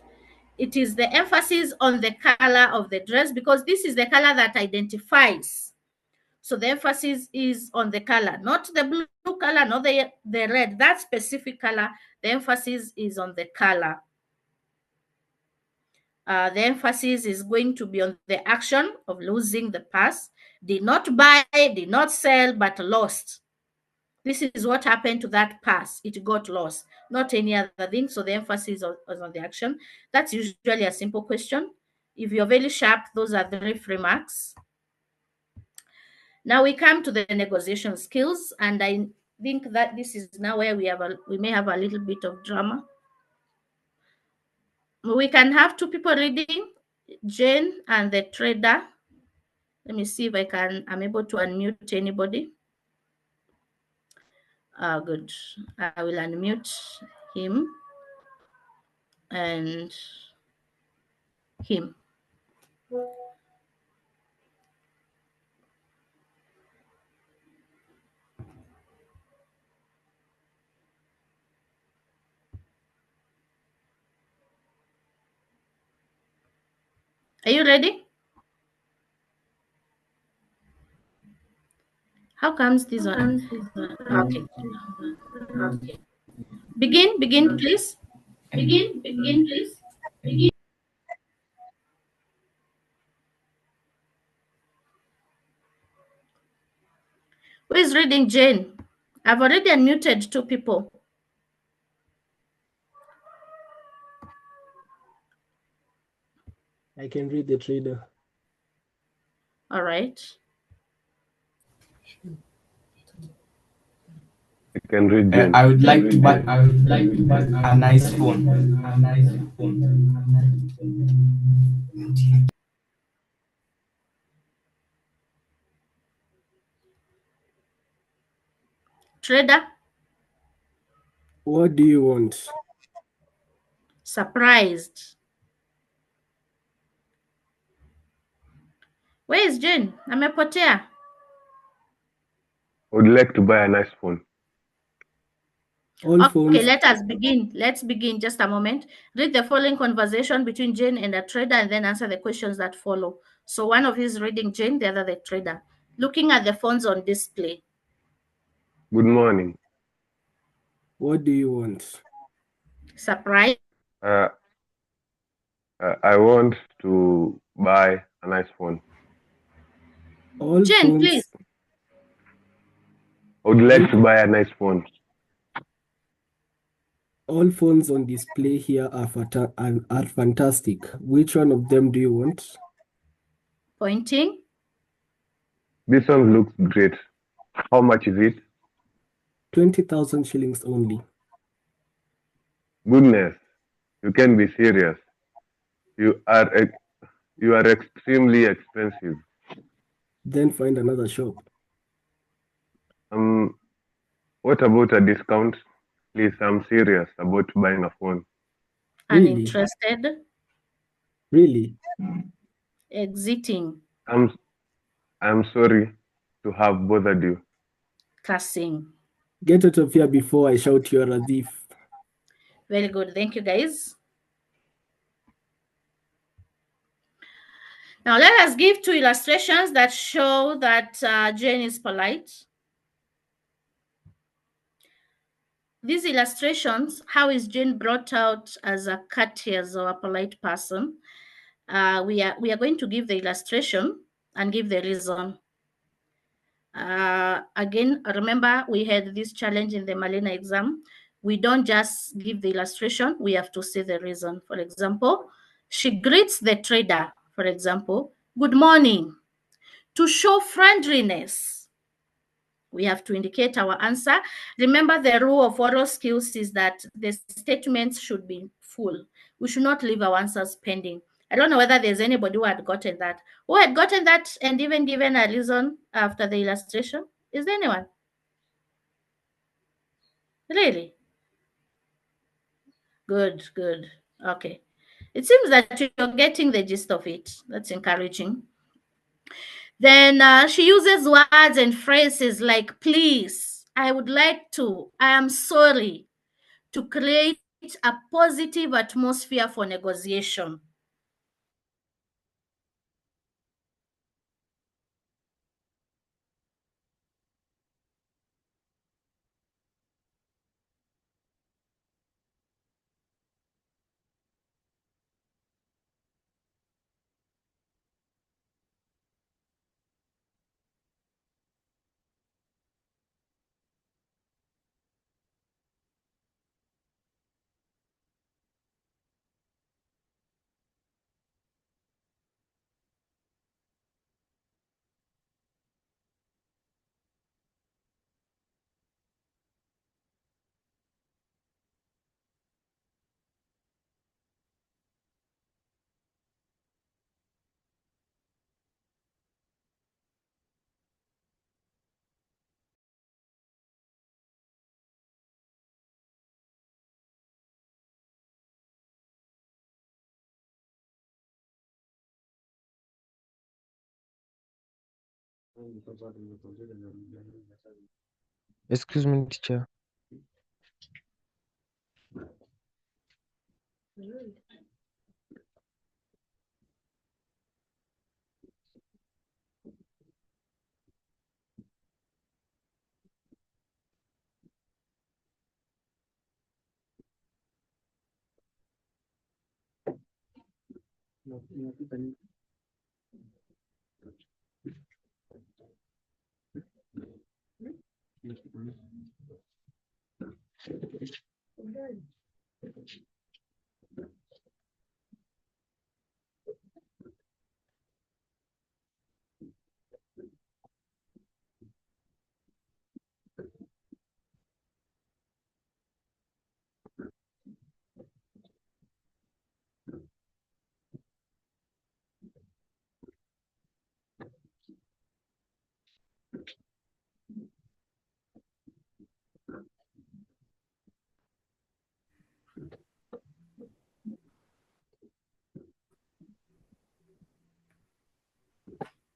It is the emphasis on the color of the dress because this is the color that identifies. So the emphasis is on the color, not the blue color, not the red, that specific color. The emphasis is on the color. The emphasis is going to be on the action of losing the purse. Did not buy, did not sell, but lost. This is what happened to that purse. It got lost, not any other thing. So the emphasis is on the action. That's usually a simple question. If you're very sharp, those are 3 free marks. Now we come to the negotiation skills, and I think that this is now where we may have a little bit of drama. We can have 2 people reading, Jane and the trader. Let me see if I'm able to unmute anybody. Good. I will unmute him and him. Are you ready? How comes this one? Okay. Okay. Begin, please. Begin, please. Begin. Who is reading, Jane? I've already unmuted 2 people. I can read the trader. All right. I can read Jane. I would like to buy a nice phone. Trader? What do you want? Surprised. Where is Jane? Amepotea. I would like to buy a nice phone. Okay, let us begin. Let's begin. Just a moment. Read the following conversation between Jane and a trader and then answer the questions that follow. So one of you is reading Jane, the other the trader. Looking at the phones on display. Good morning. What do you want? Surprise. I want to buy a nice phone. Jane, please. I would like to buy a nice phone. All phones on display here are fantastic. Which one of them do you want? Pointing. This one looks great. How much is it? 20,000 shillings only. Goodness, you can be serious. You are extremely expensive. Then find another shop. What about a discount? Please, I'm serious about buying a phone. Uninterested? Really? Exiting. I'm sorry to have bothered you. Cursing. Get out of here before I shout you're a thief. Very good. Thank you, guys. Now let us give 2 illustrations that show that Jane is polite. These illustrations, how is Jane brought out as a courteous or a polite person? We are going to give the illustration and give the reason. Again, remember we had this challenge in the Malina exam. We don't just give the illustration, we have to say the reason. For example, she greets the trader, for example, good morning. To show friendliness, we have to indicate our answer. Remember, the rule of oral skills is that the statements should be full. We should not leave our answers pending. I don't know whether there's anybody who had gotten that. Who had gotten that and even given a reason after the illustration? Is there anyone? Really? Good, good. Okay. It seems that you're getting the gist of it. That's encouraging. Then she uses words and phrases like please, I would like to, I am sorry, to create a positive atmosphere for negotiation. Excuse me, teacher.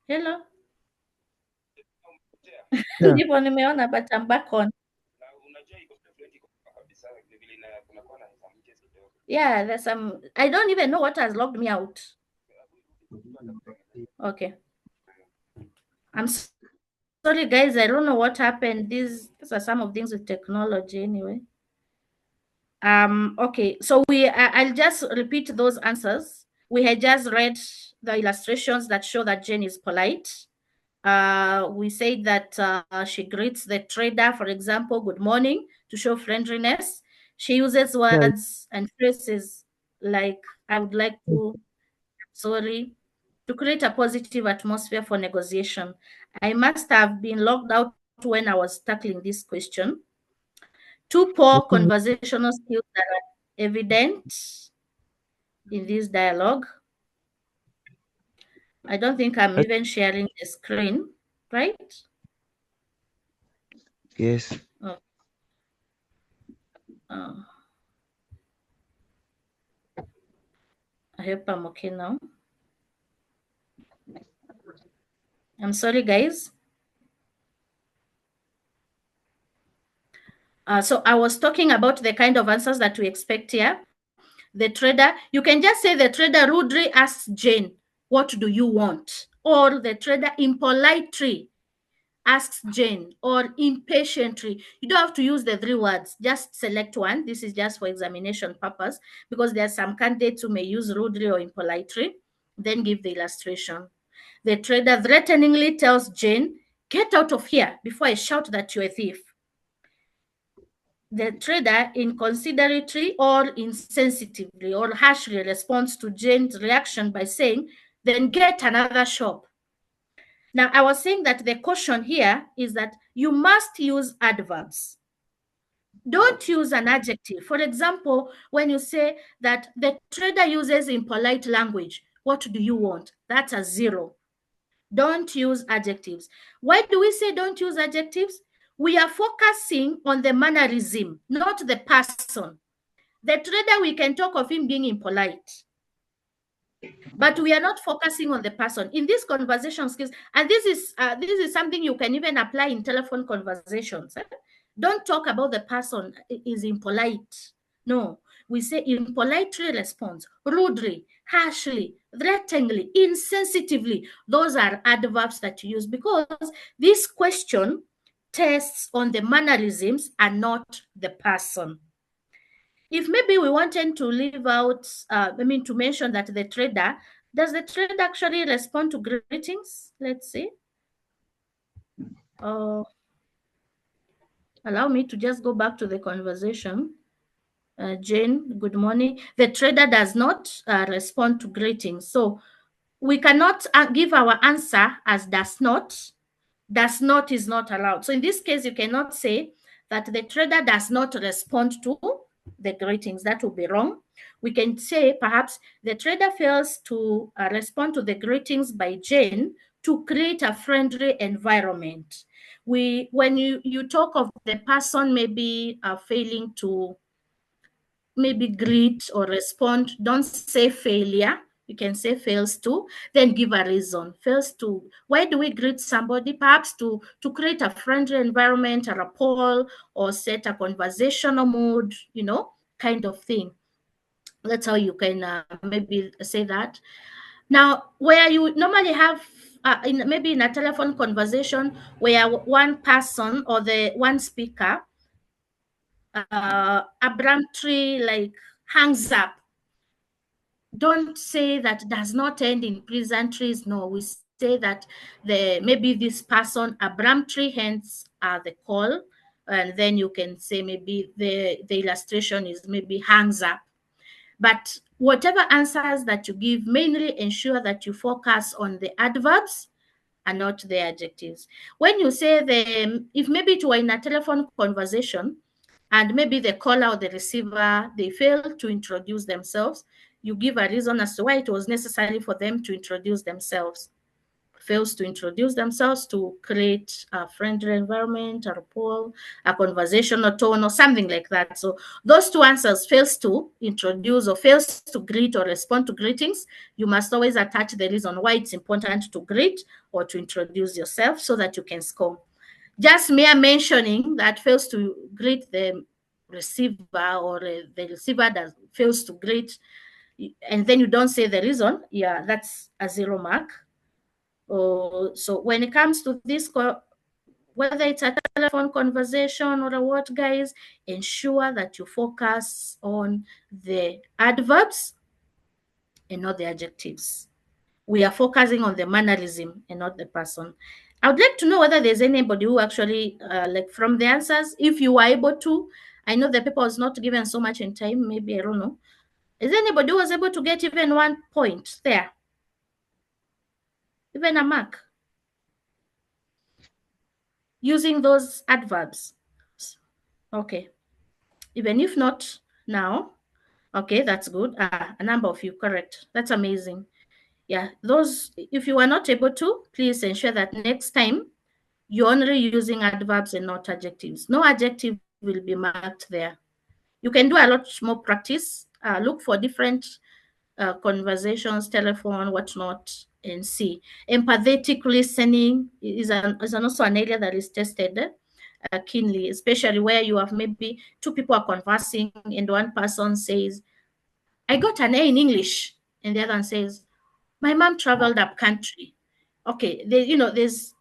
Hello. Yeah. Ndipo nimeona but I'm back on. Yeah, there's some, I don't even know what has logged me out. Okay. I'm sorry, guys. I don't know what happened. These are some of things with technology anyway. Okay, so I'll just repeat those answers. We had just read the illustrations that show that Jane is polite. We said that she greets the trader, for example, good morning, to show friendliness. She uses words and phrases like I would like to, sorry, to create a positive atmosphere for negotiation. I must have been logged out when I was tackling this question. 2 poor conversational skills that are evident in this dialogue. I don't think I'm even sharing the screen, right? Yes. Oh. I hope I'm okay now. I'm sorry, guys. So I was talking about the kind of answers that we expect here. The trader, you can just say the trader rudely asks Jane, what do you want? Or the trader impolitely asks Jane, or impatiently. You don't have to use the 3 words, just select one. This is just for examination purpose, because there are some candidates who may use rudely or impolitely. Then give the illustration. The trader threateningly tells Jane, get out of here before I shout that you're a thief. The trader inconsiderately or insensitively or harshly responds to Jane's reaction by saying, then get another shop. Now, I was saying that the caution here is that you must use adverbs. Don't use an adjective. For example, when you say that the trader uses impolite language, what do you want? That's a 0. Don't use adjectives. Why do we say don't use adjectives? We are focusing on the mannerism, not the person. The trader, we can talk of him being impolite, but we are not focusing on the person in these conversation skills. And this is something you can even apply in telephone conversations. Don't talk about the person is impolite. No, we say impolitely responds, rudely, harshly, threateningly, insensitively. Those are adverbs that you use, because this question tests on the mannerisms and not the person. If maybe we wanted to leave out, to mention that the trader, does the trader actually respond to greetings? Let's see. Allow me to just go back to the conversation. Jane, good morning. The trader does not respond to greetings. So we cannot give our answer as does not. Does not is not allowed. So in this case, you cannot say that the trader does not respond to the greetings. That would be wrong. We can say perhaps the trader fails to respond to the greetings by Jane to create a friendly environment. When you talk of the person maybe failing to maybe greet or respond, don't say failure. You can say fails to, then give a reason. Fails to, why do we greet somebody? Perhaps to create a friendly environment, a rapport, or set a conversational mood, kind of thing. That's how you can maybe say that. Now, where you normally have, maybe in a telephone conversation, where one person or the one speaker abruptly hangs up, don't say that does not end in pleasantries. No, we say that maybe this person abruptly ends the call, and then you can say maybe the illustration is maybe hangs up. But whatever answers that you give, mainly ensure that you focus on the adverbs and not the adjectives. When you say if maybe it were in a telephone conversation and maybe the caller or the receiver, they fail to introduce themselves, you give a reason as to why it was necessary for them to introduce themselves. Fails to introduce themselves to create a friendly environment, a rapport, a conversational tone, or something like that. So those 2 answers, fails to introduce or fails to greet or respond to greetings, you must always attach the reason why it's important to greet or to introduce yourself so that you can score. Just mere mentioning that fails to greet the receiver, or the receiver that fails to greet, and then you don't say the reason, yeah, that's a 0 mark. So when it comes to this, whether it's a telephone conversation or a what, guys, ensure that you focus on the adverbs and not the adjectives. We are focusing on the mannerism and not the person. I would like to know whether there's anybody who actually, from the answers, if you were able to, I know the paper was not given so much in time, maybe, I don't know. Is there anybody who was able to get even 1 point there? Even a mark? Using those adverbs. Okay. Even if not now, okay, that's good. A number of you, correct. That's amazing. Yeah, those, if you are not able to, please ensure that next time you're only using adverbs and not adjectives. No adjective will be marked there. You can do a lot more practice. Look for different conversations, telephone, whatnot, and C. Empathetic listening is also an area that is tested keenly, especially where you have maybe two people are conversing and one person says, I got an A in English, and the other one says, my mom traveled up country. Okay, there's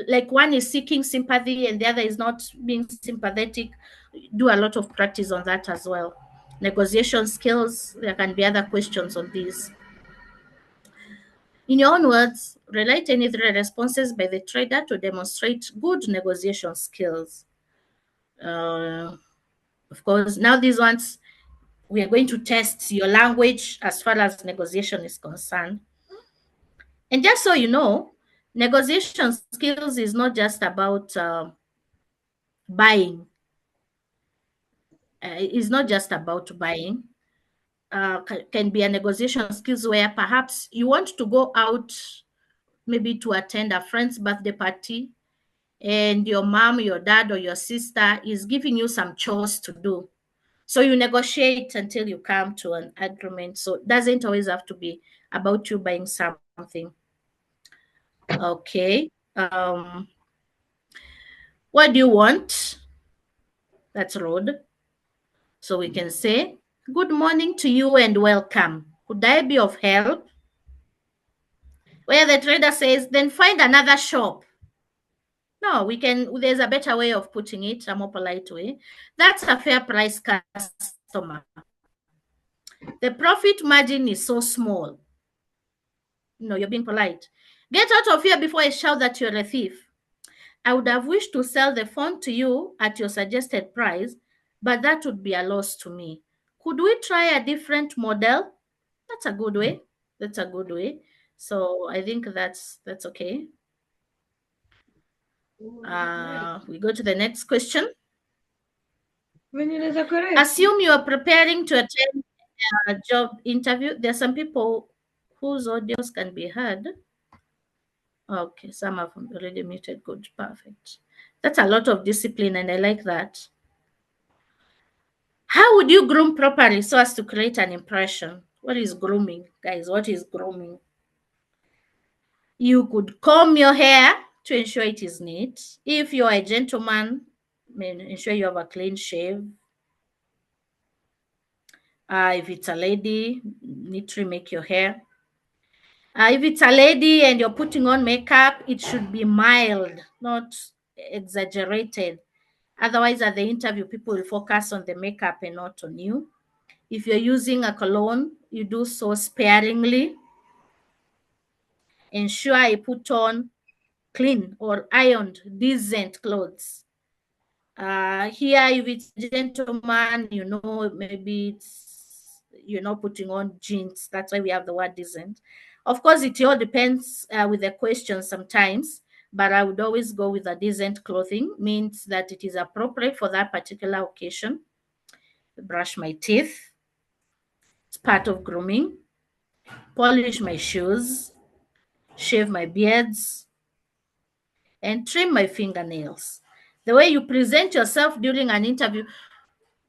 like one is seeking sympathy and the other is not being sympathetic. Do a lot of practice on that as well. Negotiation skills, there can be other questions on these. In your own words, relate any three responses by the trader to demonstrate good negotiation skills. Of course, now these ones, we are going to test your language as far as negotiation is concerned. And just so you know, negotiation skills is not just about buying. It's not just about buying. Can be a negotiation skills where perhaps you want to go out maybe to attend a friend's birthday party and your mom, your dad, or your sister is giving you some chores to do. So you negotiate until you come to an agreement. So it doesn't always have to be about you buying something. Okay. What do you want? That's rude. So we can say, good morning to you and welcome. Could I be of help? Where the trader says, then find another shop. No, there's a better way of putting it, a more polite way. That's a fair price customer. The profit margin is so small. No, you're being polite. Get out of here before I shout that you're a thief. I would have wished to sell the phone to you at your suggested price, but that would be a loss to me. Could we try a different model? That's a good way. That's a good way. So I think that's okay. We go to the next question. Assume you are preparing to attend a job interview. There are some people whose audios can be heard. Okay, some have already muted. Good, perfect. That's a lot of discipline, and I like that. How would you groom properly so as to create an impression? What is grooming, guys? What is grooming? You could comb your hair to ensure it is neat. If you're a gentleman, ensure you have a clean shave. If it's a lady, neatly make your hair. If it's a lady and you're putting on makeup, it should be mild, not exaggerated. Otherwise, at the interview, people will focus on the makeup and not on you. If you're using a cologne, you do so sparingly. Ensure you put on clean or ironed, decent clothes. Here, if it's a gentleman, maybe you're not putting on jeans. That's why we have the word decent. Of course, it all depends with the question sometimes, but I would always go with a decent clothing, means that it is appropriate for that particular occasion. Brush my teeth. It's part of grooming. Polish my shoes. Shave my beards. And trim my fingernails. The way you present yourself during an interview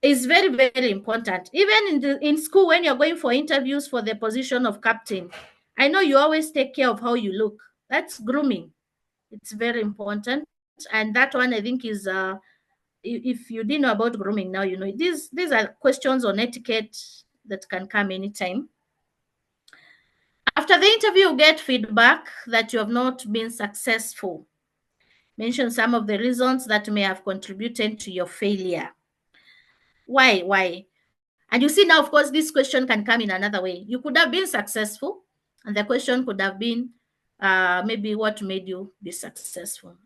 is very, very important. Even in school, when you're going for interviews for the position of captain, I know you always take care of how you look. That's grooming. It's very important. And that one, I think, is if you didn't know about grooming, now you know. These are questions on etiquette that can come anytime. After the interview, you get feedback that you have not been successful. Mention some of the reasons that may have contributed to your failure. Why? And you see now, of course, this question can come in another way. You could have been successful, and the question could have been maybe what made you be successful.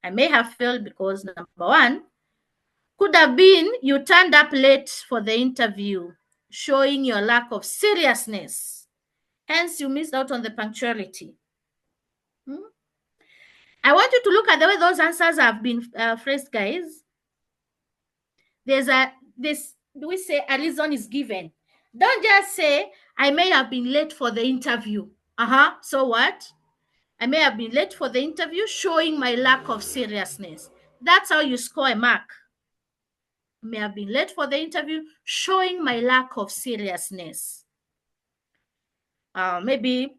I may have failed because, number one, could have been you turned up late for the interview, showing your lack of seriousness. Hence, you missed out on the punctuality. I want you to look at the way those answers have been phrased, guys. We say a reason is given. Don't just say, I may have been late for the interview. So what? I may have been late for the interview, showing my lack of seriousness. That's how you score a mark. I may have been late for the interview, showing my lack of seriousness. Maybe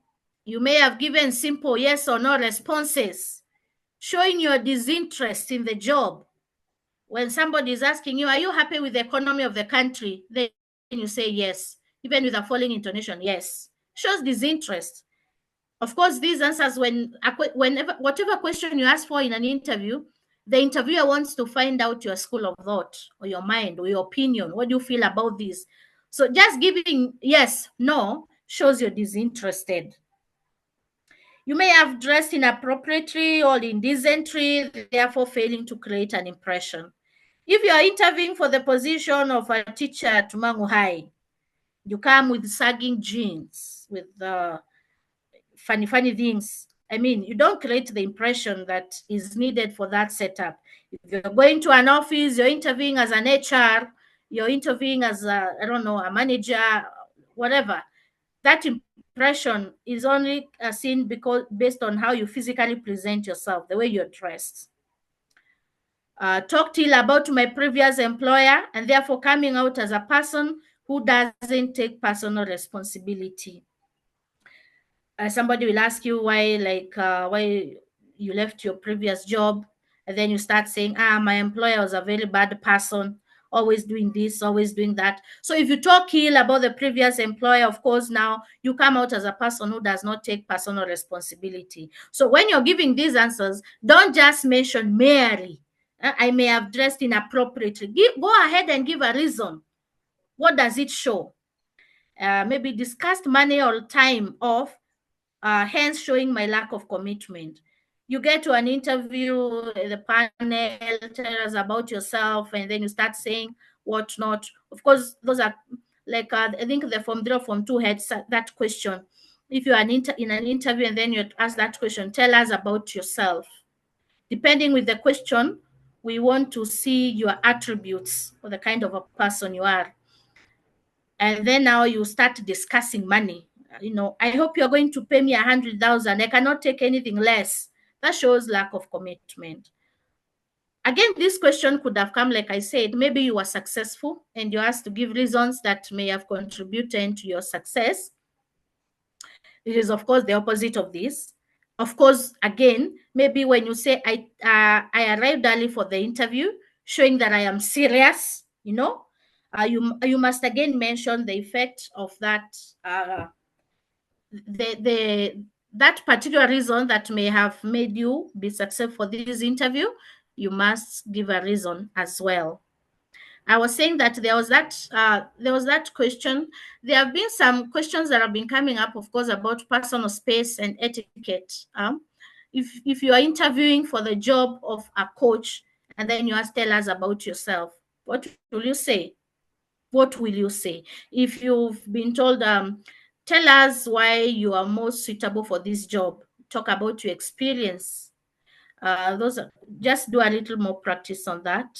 You may have given simple yes or no responses, showing your disinterest in the job. When somebody is asking you, are you happy with the economy of the country? Then you say yes, even with a falling intonation, yes. Shows disinterest. Of course, these answers, whatever question you ask for in an interview, the interviewer wants to find out your school of thought or your mind or your opinion. What do you feel about this? So just giving yes, no shows you're disinterested. You may have dressed inappropriately or indecently, therefore failing to create an impression. If you are interviewing for the position of a teacher at Mangu High, you come with sagging jeans, with funny things. I mean, you don't create the impression that is needed for that setup. If you're going to an office, you're interviewing as an HR, you're interviewing as a, I don't know, a manager, whatever. That impression is only seen based on how you physically present yourself, the way you're dressed. Talked ill about my previous employer and therefore coming out as a person who doesn't take personal responsibility. Somebody will ask you why you left your previous job, and then you start saying, my employer was a very bad person, always doing this, always doing that. So if you talk ill about the previous employer, of course, now you come out as a person who does not take personal responsibility. So when you're giving these answers, don't just mention merely, I may have dressed inappropriately. Go ahead and give a reason. What does it show? Maybe discussed money or time off, hence showing my lack of commitment. You get to an interview, the panel, tell us about yourself, and then you start saying what not. Of course, those are like, I think the Form 3 or Form 2 had that question. If you are in an interview and then you ask that question, tell us about yourself. Depending with the question, we want to see your attributes or the kind of a person you are. And then now you start discussing money. I hope you're going to pay me 100,000. I cannot take anything less. That shows lack of commitment. Again, this question could have come, like I said, maybe you were successful and you asked to give reasons that may have contributed to your success. It is, of course, the opposite of this. Of course, again, maybe when you say, I arrived early for the interview, showing that I am serious, you must again mention the effect of that, that particular reason that may have made you be successful for this interview. You must give a reason as well. I was saying that there was that question. There have been some questions that have been coming up, of course, about personal space and etiquette. If you are interviewing for the job of a coach and then you ask, tell us about yourself, what will you say? What will you say? If you've been told, tell us why you are most suitable for this job, talk about your experience. Just do a little more practice on that.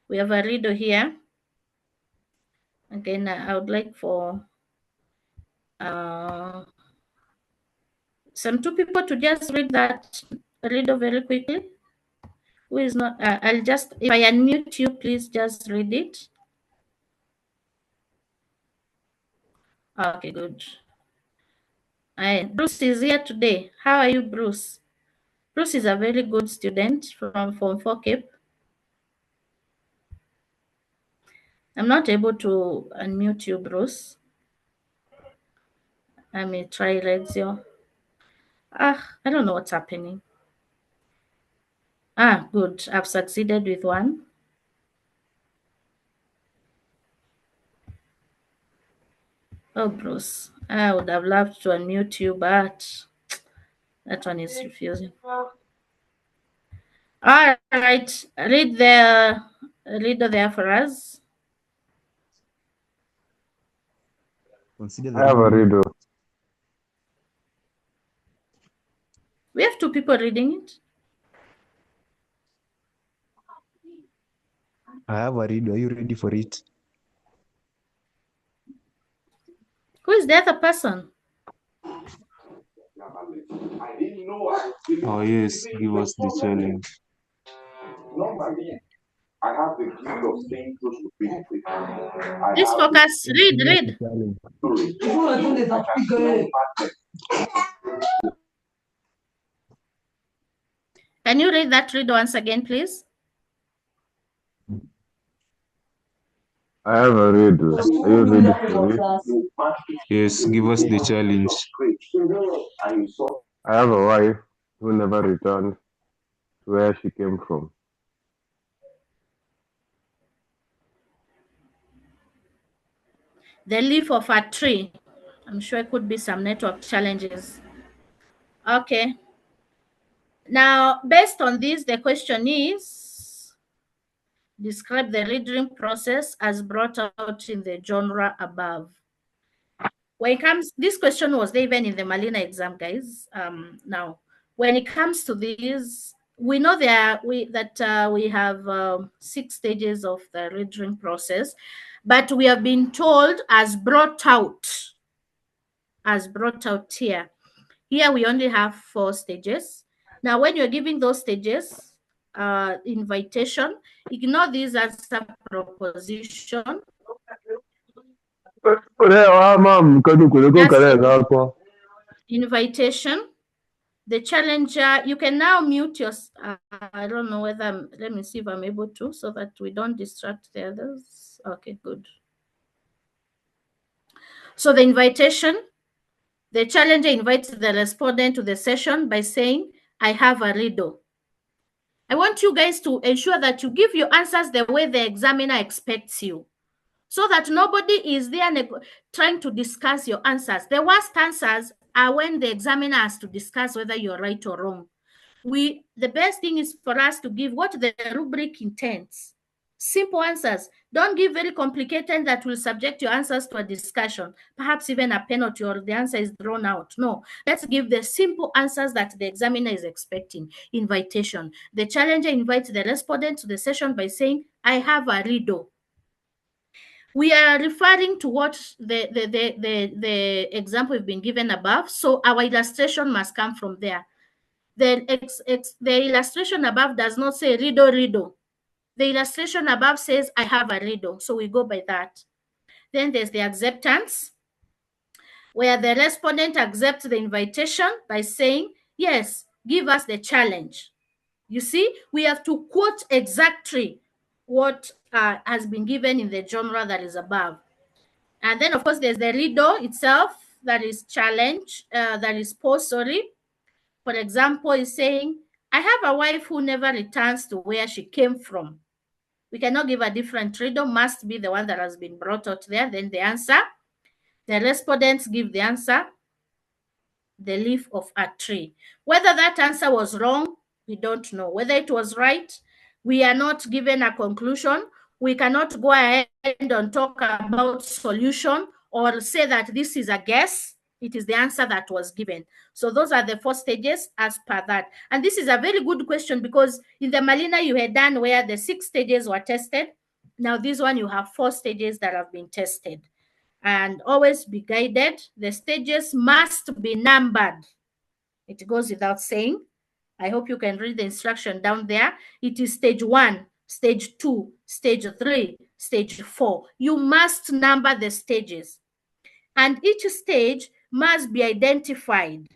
We have a reader here. Again, I would like for some two people to just read that reader very quickly. Who is not? I'll just, if I unmute you, please just read it. Okay, good. Bruce is here today. How are you, Bruce? Bruce is a very good student from Form 4 Cape. I'm not able to unmute you, Bruce. I may try Lexio. I don't know what's happening. Good. I've succeeded with one. Oh, Bruce, I would have loved to unmute you, but that one is refusing. All right, read the reader there for us. I have a riddle. We have two people reading it. I have a riddle. Are you ready for it? Who is the other person? Oh yes, give us the challenge. I have the gift of staying close to people. Please focus. Read. Can you read once again, please? I have a riddle. Are you ready for it? Yes, give us the challenge. I have a wife who never returned to where she came from. The leaf of a tree. I'm sure it could be some network challenges. Okay. Now, based on this, the question is, describe the reading process as brought out in the genre above. When it comes, this question was there even in the Malina exam, guys. Now, when it comes to this, we know we have 6 stages of the reading process, but we have been told as brought out here. Here we only have 4 stages. Now, when you're giving those stages, invitation, ignore these as a proposition. Invitation. The challenger, you can now mute your, I don't know whether, let me see if I'm able to, so that we don't distract the others. Okay, good. So the invitation, the challenger invites the respondent to the session by saying, I have a riddle. I want you guys to ensure that you give your answers the way the examiner expects you, so that nobody is there trying to discuss your answers. The worst answers are when the examiner has to discuss whether you're right or wrong. The best thing is for us to give what the rubric intends. Simple answers. Don't give very complicated that will subject your answers to a discussion, perhaps even a penalty, or the answer is thrown out. No, let's give the simple answers that the examiner is expecting. Invitation. The challenger invites the respondent to the session by saying, I have a riddle. We are referring to what the example we've been given above, so our illustration must come from there. The illustration above does not say riddle. The illustration above says, I have a riddle. So we go by that. Then there's the acceptance, where the respondent accepts the invitation by saying, yes, give us the challenge. You see, we have to quote exactly what has been given in the genre that is above. And then, of course, there's the riddle itself, that is challenge, that is pose, sorry. For example, is saying, I have a wife who never returns to where she came from. We cannot give a different riddle, must be the one that has been brought out there. Then the answer, the respondents give the answer, the leaf of a tree. Whether that answer was wrong, we don't know. Whether it was right, we are not given a conclusion. We cannot go ahead and talk about solution or say that this is a guess. It is the answer that was given. So those are the 4 stages as per that. And this is a very good question, because in the Malina you had done where the 6 stages were tested. Now this one you have 4 stages that have been tested. And always be guided. The stages must be numbered. It goes without saying. I hope you can read the instruction down there. It is stage 1, stage 2, stage 3, stage 4. You must number the stages. And each stage must be identified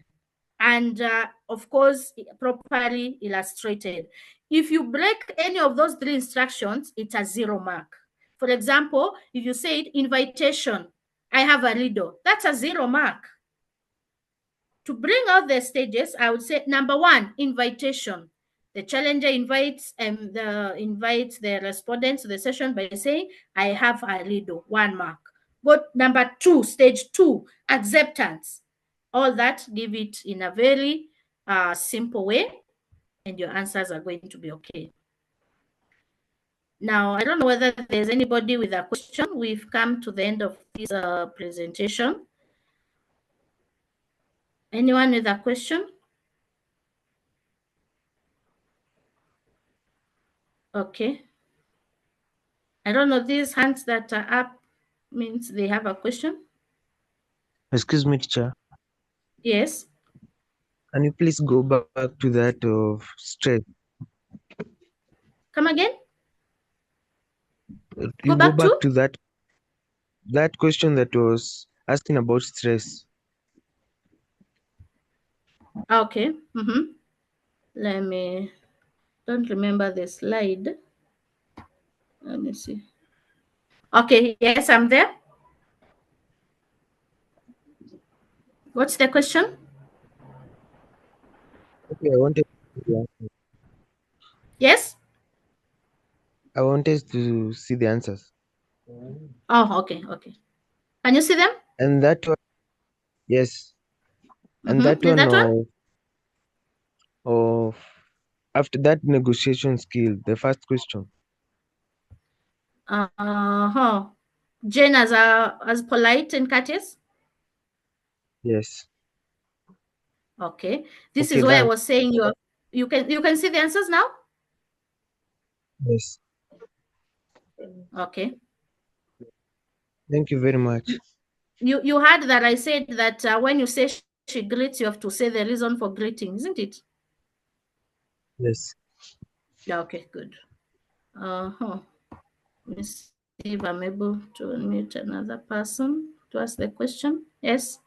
and, of course, properly illustrated. If you break any of those 3 instructions, it's a 0 mark. For example, if you said invitation, I have a riddle, that's a 0 mark. To bring out the stages, I would say number 1, invitation. The challenger invites the respondents to the session by saying, I have a riddle, 1 mark. But number 2, stage 2, acceptance. All that, give it in a very simple way, and your answers are going to be okay. Now, I don't know whether there's anybody with a question. We've come to the end of this presentation. Anyone with a question? Okay. I don't know, these hands that are up means they have a question. Excuse me, teacher. Yes. Can you please go back to that of stress? Come again? You go back back to? to that question that was asking about stress. Okay. Let me, don't remember the slide. Let me see. Okay, yes, I'm there. What's the question? Okay, Yes? I wanted to see the answers. Oh, okay. Can you see them? And that one, yes. And that Is one that one? of after that negotiation skill, the first question. Jane as polite and courteous? Yes. Okay. This Okay, is why I done. was saying you can see the answers now? Yes. Okay. Thank you very much. You heard that I said that when you say she greets, you have to say the reason for greeting, isn't it? Yes. Yeah, okay, good. Let me see if I'm able to unmute another person to ask the question. Yes.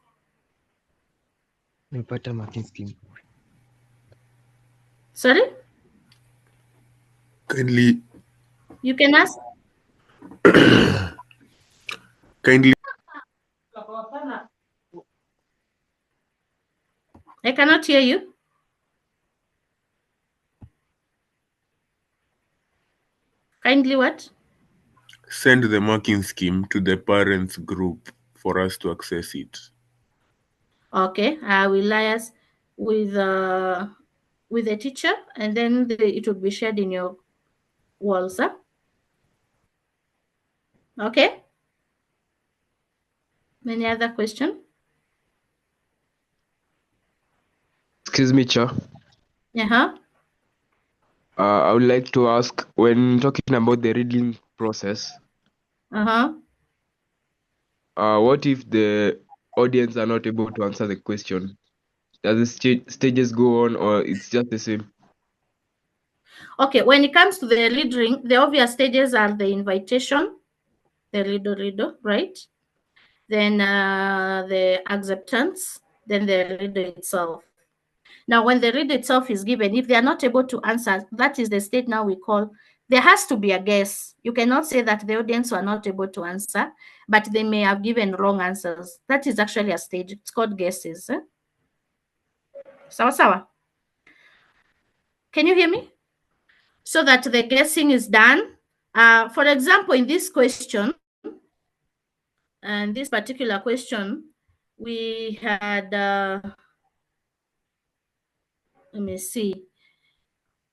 Nimepata marking scheme. Sorry? Kindly, You can ask. kindly. I cannot hear you. Kindly what? Send the marking scheme to the parents group for us to access it. Okay, I will liaise with the teacher, and then it will be shared in your walls. Huh? Okay. Any other question? Excuse me, Chair. I would like to ask, when talking about the reading process, what if the audience are not able to answer the question? Does the stages go on, or it's just the same? Okay, when it comes to the reading, the obvious stages are the invitation, the riddle, right? Then the acceptance, then the riddle itself. Now, when the riddle itself is given, if they are not able to answer, that is the state now we call, there has to be a guess. You cannot say that the audience were not able to answer, but they may have given wrong answers. That is actually a stage. It's called guesses. Sawa. Can you hear me? So that the guessing is done. For example, in this question, and this particular question, we had, let me see.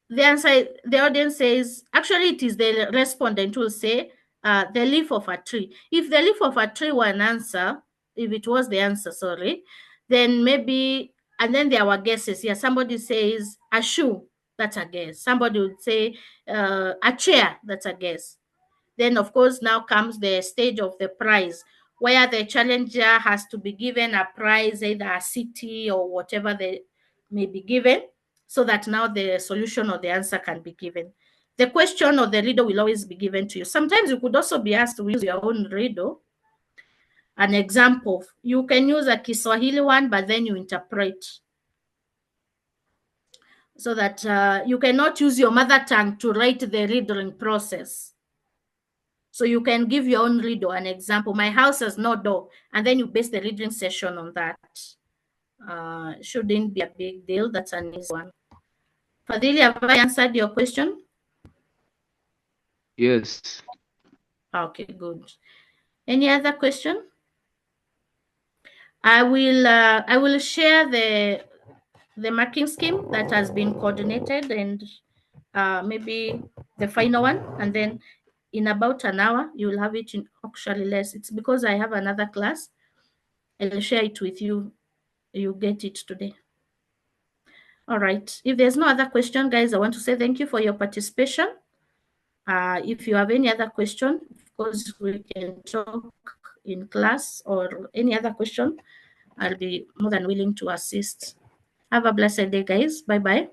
The answer, the audience says, actually it is the respondent who will say the leaf of a tree. If the leaf of a tree were an answer, if it was the answer, sorry, then maybe, and then there were guesses. Yeah, somebody says a shoe, that's a guess. Somebody would say a chair, that's a guess. Then, of course, now comes the stage of the prize, where the challenger has to be given a prize, either a city or whatever they may be given, so that now the solution or the answer can be given. The question or the riddle will always be given to you. Sometimes you could also be asked to use your own riddle. An example, you can use a Kiswahili one, but then you interpret. So that you cannot use your mother tongue to write the riddling process. So you can give your own riddle, an example. My house has no door, and then you base the reading session on that. Shouldn't be a big deal. That's an easy one. Fadili, have I answered your question? Yes. Okay, good. Any other question? I will share the marking scheme that has been coordinated, and maybe the final one, and then in about an hour you will have it in actually less. It's because I have another class. I'll share it with you. You get it today. All right. If there's no other question, guys, I want to say thank you for your participation. If you have any other question, of course, we can talk in class, or any other question, I'll be more than willing to assist. Have a blessed day, guys. Bye-bye.